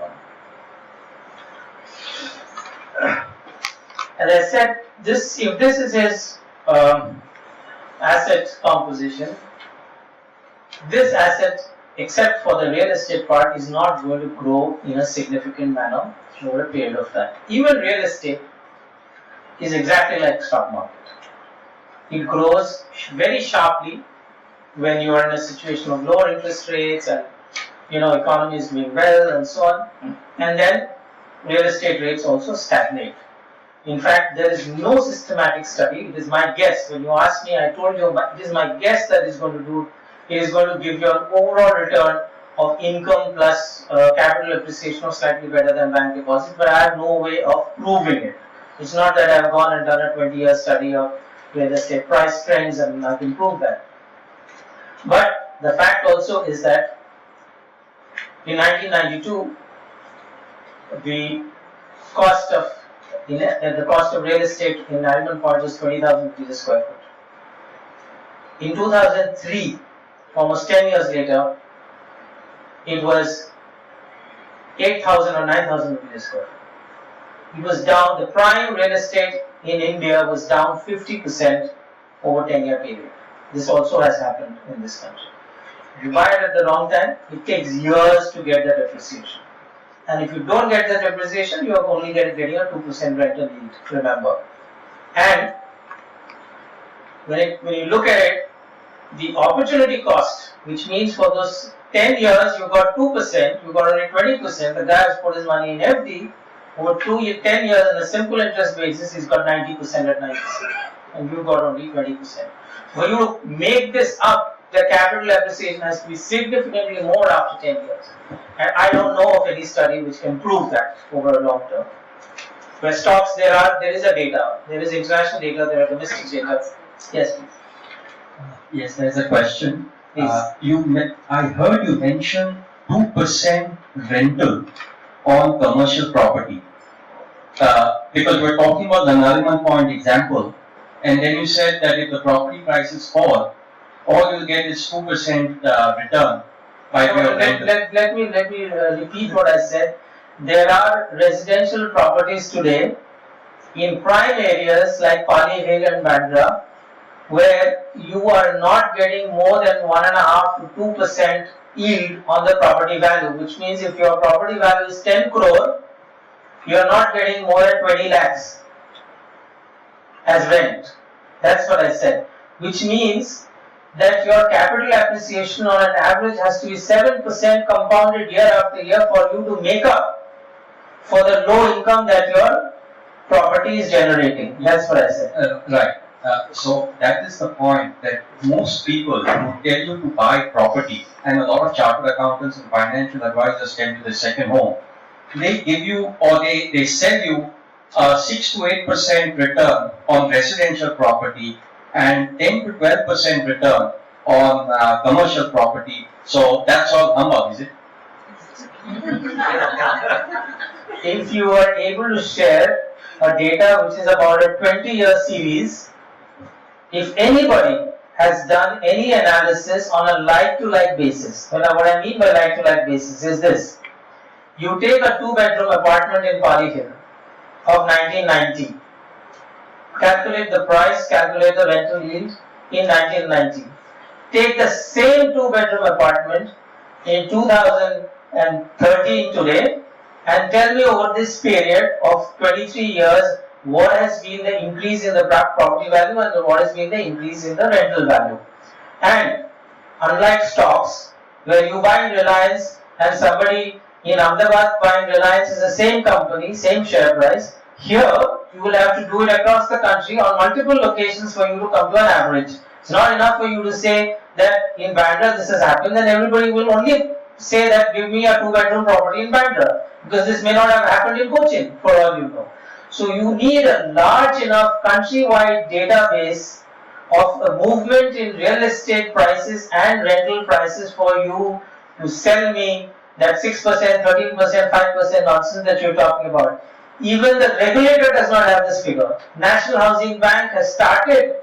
come. As I said, if this is his asset composition, this asset, except for the real estate part, is not going to grow in a significant manner over a period of time. Even real estate is exactly like stock market. It grows very sharply when you are in a situation of lower interest rates and economy is doing well and so on. And then real estate rates also stagnate. In fact, there is no systematic study. It is my guess. When you ask me, I told you it is my guess that is going to do. It is going to give you an overall return of income plus capital appreciation of slightly better than bank deposits, but I have no way of proving it. It's not that I have gone and done a 20-year study of real estate price trends and I can prove that. But the fact also is that in 1992, the cost of real estate in Nariman Point was 20,000 rupees a square foot. In 2003, almost 10 years later, it was 8,000 or 9,000 rupees a square foot. It was down, the prime real estate in India was down 50% over 10-year period. This also has happened in this country. If you buy it at the wrong time, it takes years to get that appreciation. And if you don't get that appreciation, you are only getting a 2% rental yield, remember. And when you look at it, the opportunity cost, which means for those 10 years you got 2%, you got only 20%, the guy has put his money in FD, over 10 years on a simple interest basis, he's got 90% at 9%, and you got only 20%. For you to make this up, the capital appreciation has to be significantly more after 10 years. And I don't know of any study which can prove that over a long term. Where stocks there is a data, there is international data, there are domestic data. Yes, please. Yes, there's a question. Please. I heard you mention 2% rental on commercial property. Because we're talking about the Nariman Point example, and then you said that if the property prices fall, all you'll get is 2% return by way of rental. Let me repeat what I said. There are residential properties today in prime areas like Pali Hill and Bandra, where you are not getting more than 1.5 to 2% yield on the property value, which means if your property value is 10 crore, you are not getting more than 20 lakhs as rent. That's what I said. Which means that your capital appreciation on an average has to be 7% compounded year after year for you to make up for the low income that your property is generating. That's what I said. Right. So that is the point, that most people who tell you to buy property, and a lot of chartered accountants and financial advisors tell you the second home, they give you, or they sell you 6 to 8% return on residential property and 10 to 12% return on commercial property. So that's all humbug, is it? If you are able to share a data which is about a 20-year series, if anybody has done any analysis on a like-to-like basis, what I mean by like-to-like basis is this. You take a 2-bedroom apartment in Pali Hill of 1990, calculate the price, calculate the rental yield in 1990. Take the same 2-bedroom apartment in 2013 today and tell me over this period of 23 years what has been the increase in the property value and what has been the increase in the rental value. And unlike stocks, where you buy Reliance and somebody in Ahmedabad buying Reliance is the same company, same share price, here you will have to do it across the country on multiple locations for you to come to an average. It's not enough for you to say that in Bandra this has happened, then everybody will only say that give me a 2-bedroom property in Bandra, because this may not have happened in Cochin for all you know. So you need a large enough countrywide database of a movement in real estate prices and rental prices for you to sell me that 6%, 13%, 5% nonsense that you're talking about. Even the regulator does not have this figure. National Housing Bank has started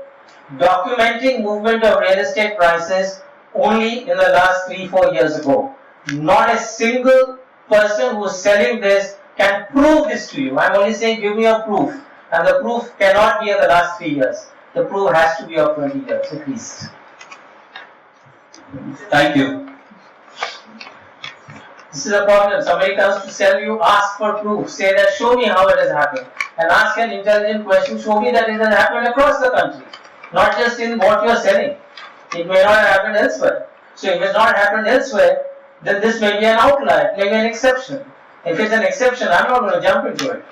documenting movement of real estate prices only in the last 3-4 years ago. Not a single person who is selling this can prove this to you. I'm only saying give me a proof, and the proof cannot be of the last 3 years. The proof has to be of 20 years at least. Thank you. This is a problem. Somebody comes to sell you, ask for proof, say that show me how it has happened, and ask an intelligent question, show me that it has happened across the country, not just in what you are selling. It may not have happened elsewhere. So if it has not happened elsewhere, then this may be an outlier, maybe an exception. If it's an exception, I'm not going to jump into it.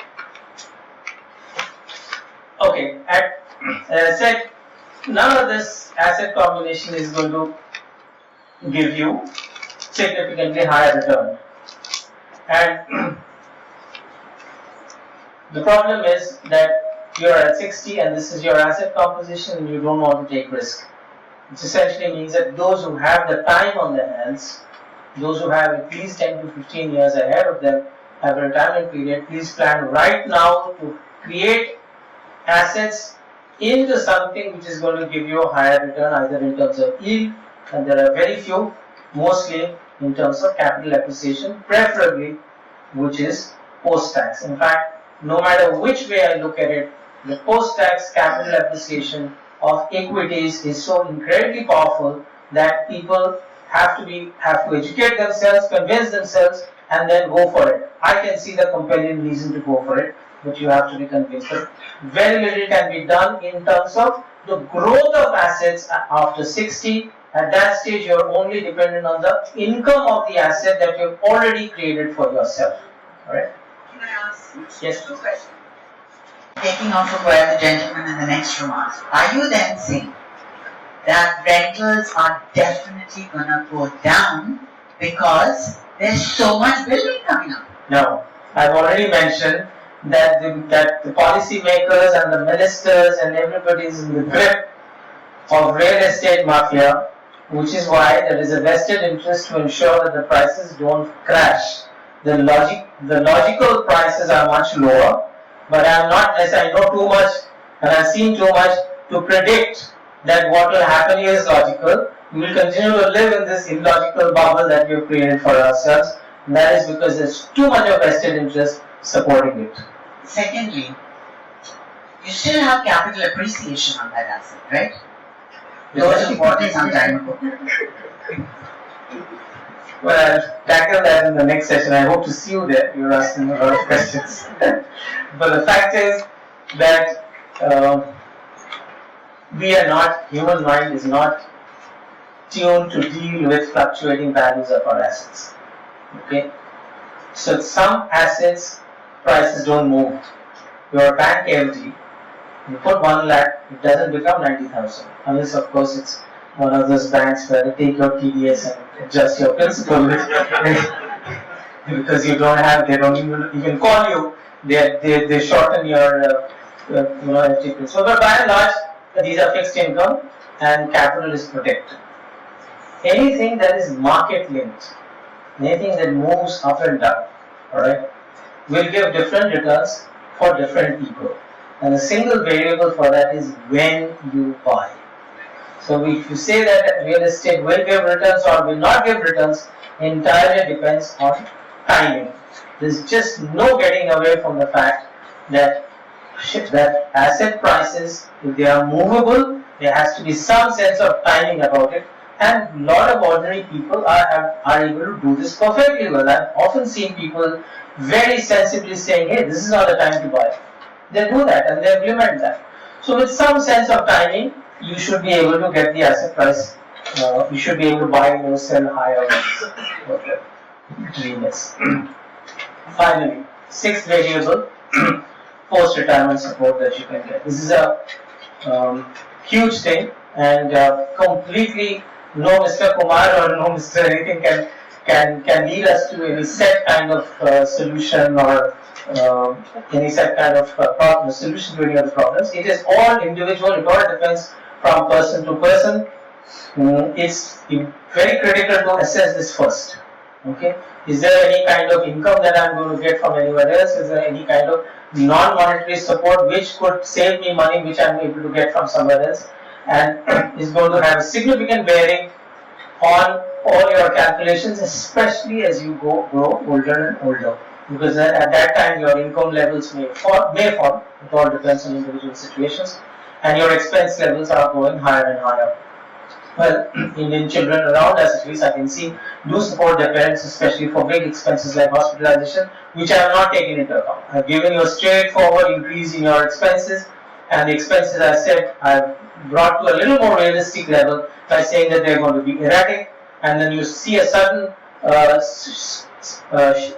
Okay, as I said, none of this asset combination is going to give you significantly higher return. And the problem is that you're at 60 and this is your asset composition and you don't want to take risk. Which essentially means that those who have the time on their hands, those who have at least 10 to 15 years ahead of them, have a retirement period, please plan right now to create assets into something which is going to give you a higher return, either in terms of yield, and there are very few, mostly in terms of capital appreciation, preferably which is post-tax. In fact, no matter which way I look at it, the post-tax capital appreciation of equities is so incredibly powerful that people have to educate themselves, convince themselves, and then go for it. I can see the compelling reason to go for it, but you have to be convinced. Very little can be done in terms of the growth of assets after 60, at that stage you're only dependent on the income of the asset that you've already created for yourself. Alright? Can I ask Yes. two questions? Taking off from where the gentleman in the next room asked, are you then saying that rentals are definitely gonna go down because there's so much building coming up? No, I've already mentioned that the policy makers and the ministers and everybody is in the grip of real estate mafia, which is why there is a vested interest to ensure that the prices don't crash. The logical prices are much lower, but I am not, as I know too much and I've seen too much to predict that what will happen here is logical. We will continue to live in this illogical bubble that we have created for ourselves, and that is because there's too much of vested interest supporting it. Secondly, you still have capital appreciation on that asset, right? Those you bought it some time ago. Well, I'll tackle that in the next session. I hope to see you there. You're asking a lot of questions. But the fact is that human mind is not tuned to deal with fluctuating values of our assets. Okay? So some assets, prices don't move. Your bank FD, you put 1 lakh, it doesn't become 90,000. Unless, of course, it's one of those banks where they take your TDS and adjust your principal because they don't even call you. They shorten your FD principal. But by and large, these are fixed income and capital is protected. Anything that is market linked, anything that moves up and down, alright, will give different returns for different people. And the single variable for that is when you buy. So if you say that real estate will give returns or will not give returns, entirely depends on timing. There's just no getting away from the fact that asset prices, if they are movable, there has to be some sense of timing about it. And a lot of ordinary people are able to do this perfectly well. I've often seen people very sensibly saying, hey, this is not the time to buy. They do that and they implement that. So with some sense of timing, you should be able to get the asset price. You should be able to buy low, sell higher, whatever dream is. Finally, sixth variable, post-retirement support that you can get. This is a huge thing, and completely no Mr. Kumar or no Mr. anything can lead us to any set kind of solution or any set kind of solution to any of the problems. It is all individual. It all depends from person to person. It's very critical to assess this first. Okay, is there any kind of income that I'm going to get from anywhere else? Is there any kind of non-monetary support which could save me money, which I'm able to get from somewhere else, and is going to have a significant bearing on all your calculations, especially as you grow older and older. Because at that time your income levels may fall. It all depends on individual situations, and your expense levels are going higher and higher. Well, Indian children around us, at least I can see, do support their parents, especially for big expenses like hospitalization, which I have not taken into account. I have given you a straightforward increase in your expenses, and the expenses I said I have brought to a little more realistic level by saying that they are going to be erratic, and then you see a sudden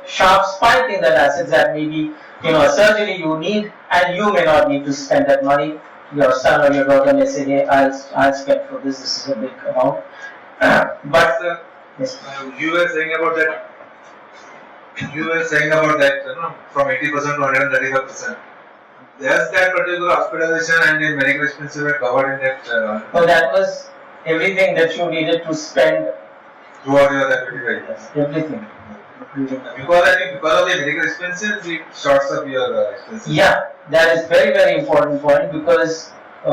sharp spike in that assets that maybe a surgery you need, and you may not need to spend that money. Your son or your daughter may say, hey, I'll spend for this. This is a big amount. But yes. You were saying about that. From 80% to 135%. Does that particular hospitalization and the medical expenses were covered in that? So that was everything that you needed to spend throughout your activity. Yes, everything. Because I think because of the medical expenses, it shorts up your expenses. Yeah, that is very, very important point, because we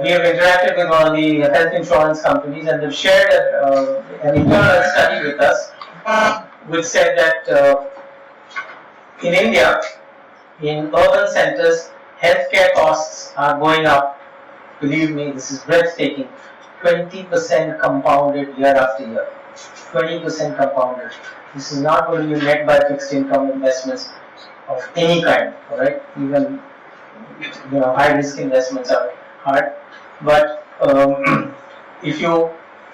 have interacted with one of the health insurance companies, and they've shared an internal study with us which said that in India, in urban centers, healthcare costs are going up. Believe me, this is breathtaking. 20% compounded year after year. 20% compounded. This is not going to be met by fixed income investments of any kind, alright? Even high risk investments are hard. But if you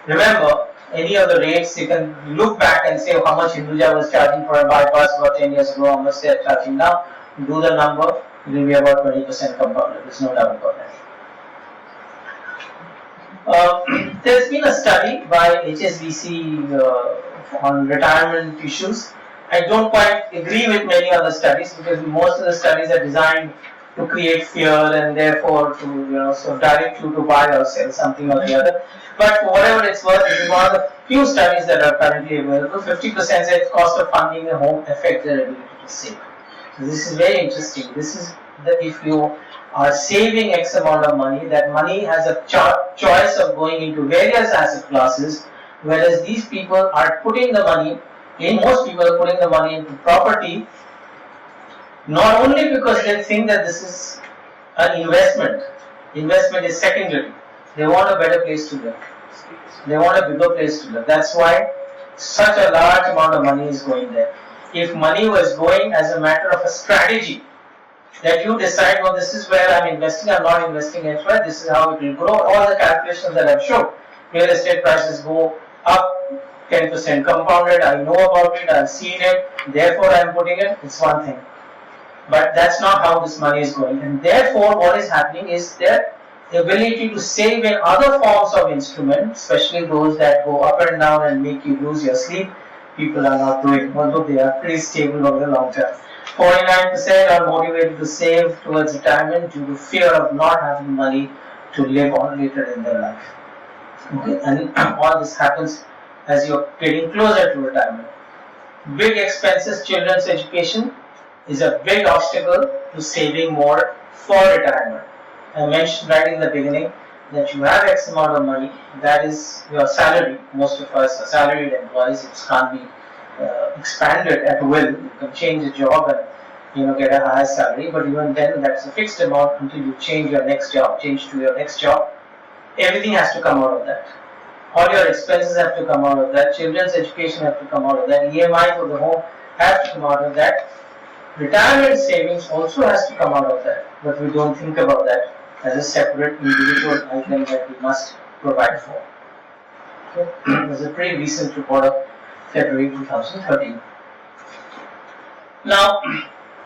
remember any of the rates, you can look back and say how much Hinduja was charging for a bypass about 10 years ago, how much they are charging now. Do the number, it will be about 20% compounded. There's no doubt about that. There's been a study by HSBC on retirement issues. I don't quite agree with many of the studies because most of the studies are designed to create fear and therefore to so direct you to buy or sell something or the other. But for whatever it's worth, this is one of the few studies that are currently available. 50% said cost of funding a home affects their ability to save. So this is very interesting. This is that if you are saving X amount of money, that money has a choice of going into various asset classes, whereas these people are putting the money, most people are putting the money into property, not only because they think that this is an investment is secondary, they want a better place to live, they want a bigger place to live. That's why such a large amount of money is going there. If money was going as a matter of a strategy, that you decide, well, this is where I'm investing, I'm not investing elsewhere, this is how it will grow. All the calculations that I've shown, real estate prices go up 10% compounded, I know about it, I've seen it, therefore I'm putting it, it's one thing. But that's not how this money is going. And therefore what is happening is that the ability to save in other forms of instruments, especially those that go up and down and make you lose your sleep, people are not doing, although they are pretty stable over the long term. 49% are motivated to save towards retirement due to fear of not having money to live on later in their life. Okay, and all this happens as you're getting closer to retirement. Big expenses, children's education is a big obstacle to saving more for retirement. I mentioned right in the beginning that you have X amount of money, that is your salary. Most of us are salaried employees, it can't be expanded at will. You can change a job and get a higher salary, but even then that's a fixed amount until you change to your next job. Everything has to come out of that. All your expenses have to come out of that. Children's education have to come out of that. EMI for the home have to come out of that. Retirement savings also has to come out of that, but we don't think about that as a separate individual item that we must provide for. Okay. There's a pretty recent report of February 2013. Now,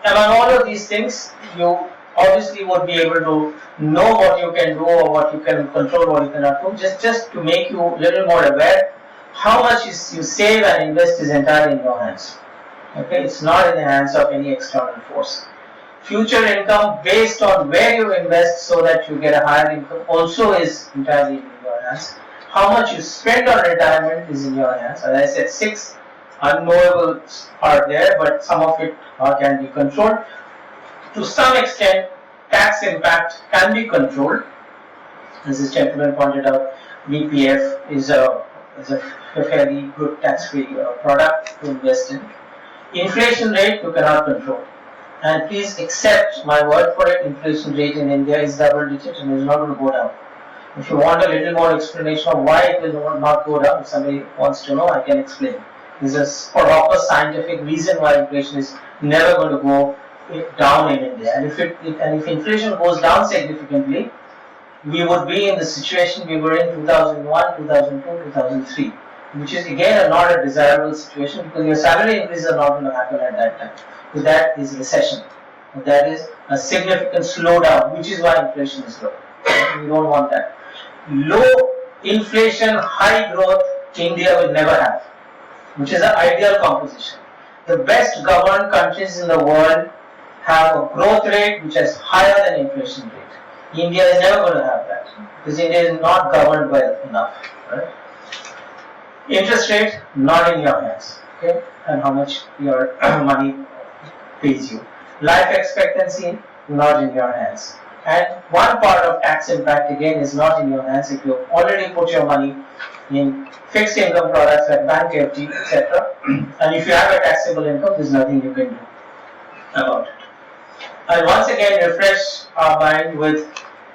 among all of these things, you obviously would be able to know what you can do or what you can control, what you cannot do. Just to make you a little more aware, how much you save and invest is entirely in your hands. Okay, it's not in the hands of any external force. Future income based on where you invest so that you get a higher income also is entirely in your hands. How much you spend on retirement is in your hands. As I said, 6 unknowables are there, but some of it can be controlled. To some extent, tax impact can be controlled. As this gentleman pointed out, BPF is a fairly good tax-free product to invest in. Inflation rate you cannot control. And please accept my word for it, inflation rate in India is double digit and is not going to go down. If you want a little more explanation of why it will not go down, if somebody wants to know, I can explain. There's a proper scientific reason why inflation is never going to go down in India. And if inflation goes down significantly, we would be in the situation we were in 2001, 2002, 2003, which is again not a desirable situation because your salary increases are not going to happen at that time. So that is recession. That is a significant slowdown, which is why inflation is low. We don't want that. Low inflation, high growth, India will never have, which is an ideal composition. The best governed countries in the world have a growth rate which is higher than inflation rate. India is never going to have that because India is not governed well enough. Right? Interest rate not in your hands, okay, and how much your money pays you. Life expectancy not in your hands. And one part of tax impact again is not in your hands if you already put your money in fixed income products like bank FD, etc. And if you have a taxable income, there's nothing you can do about it. I'll once again refresh our mind with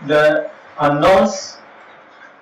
the unknowns.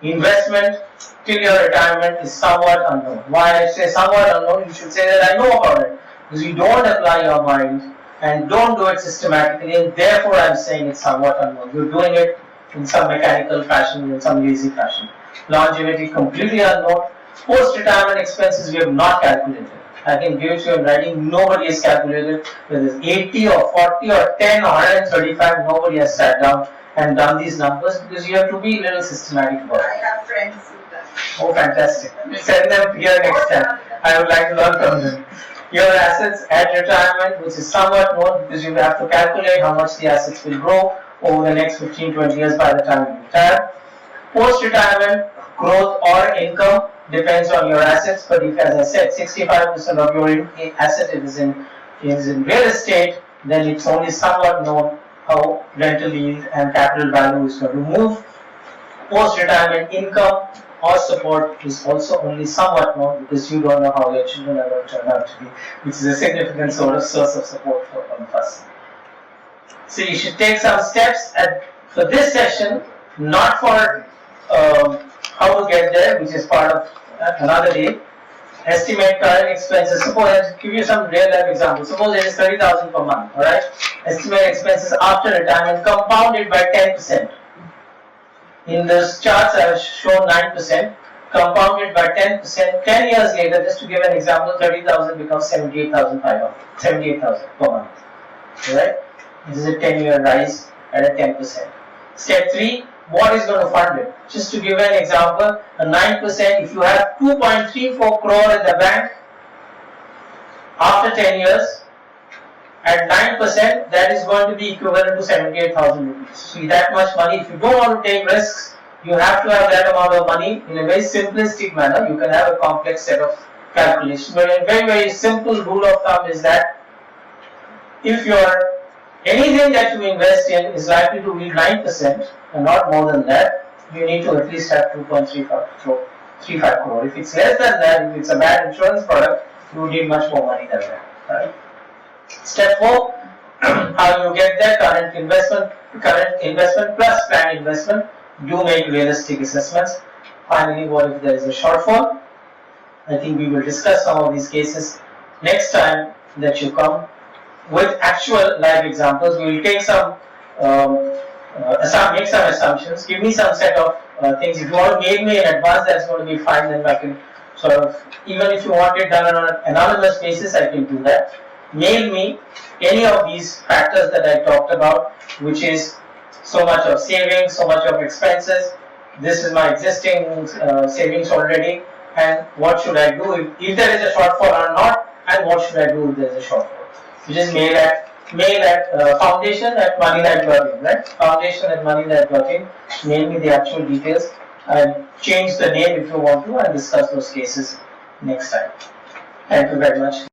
Investment till your retirement is somewhat unknown. Why I say somewhat unknown, you should say that I know about it. Because you don't apply your mind and don't do it systematically, and therefore I'm saying it's somewhat unknown. You're doing it in some mechanical fashion, in some lazy fashion. Longevity completely unknown. Post-retirement expenses we have not calculated. I can give it to you in writing, nobody has calculated whether it's 80 or 40 or 10 or 135, nobody has sat down and done these numbers because you have to be a little systematic about it. I have friends who do that. Oh, fantastic. Send them here next time. I would like to learn from them. Your assets at retirement, which is somewhat known because you have to calculate how much the assets will grow over the next 15-20 years by the time you retire. Post-retirement growth or income depends on your assets, but if, as I said, 65% of your asset is in real estate, then it's only somewhat known how rental yield and capital value is going to move. Post-retirement income or support is also only somewhat known because you don't know how your children are going to turn out to be, which is a significant source of support for all of us. So you should take some steps for this session, not for how to get there, which is part of another day. Estimate current expenses. Suppose I'll give you some real life examples. Suppose it is 30,000 per month, alright? Estimate expenses after retirement compounded by 10%. In this charts I have shown 9%, compounded by 10%. 10 years later, just to give an example, 30,000 becomes 78,000 per month. Alright? This is a 10-year rise at a 10%. Step 3. What is going to fund it? Just to give an example, a 9%, if you have 2.34 crore in the bank after 10 years, at 9%, that is going to be equivalent to 78,000 rupees. See, that much money, if you don't want to take risks, you have to have that amount of money in a very simplistic manner. You can have a complex set of calculations, but a very, very simple rule of thumb is that if anything that you invest in is likely to yield 9% and not more than that, you need to at least have 2.35 crore. If it's less than that, if it's a bad insurance product, you need much more money than that. Right? Step 4, how you get there, current investment plus planned investment. Do make realistic assessments. Finally, what if there is a shortfall? I think we will discuss some of these cases next time that you come with actual live examples. We will take some, make some assumptions. Give me some set of things. If you want to mail me in advance, that's going to be fine. Then I can sort of, even if you want it done on an anonymous basis, I can do that. Mail me any of these factors that I talked about, which is so much of savings, so much of expenses. This is my existing savings already, and what should I do if there is a shortfall or not, and what should I do if there is a shortfall. You just mail at foundation@moneylife.in, right? Foundation@moneylife.in. Mail me the actual details and change the name if you want to, and discuss those cases next time. Thank you very much.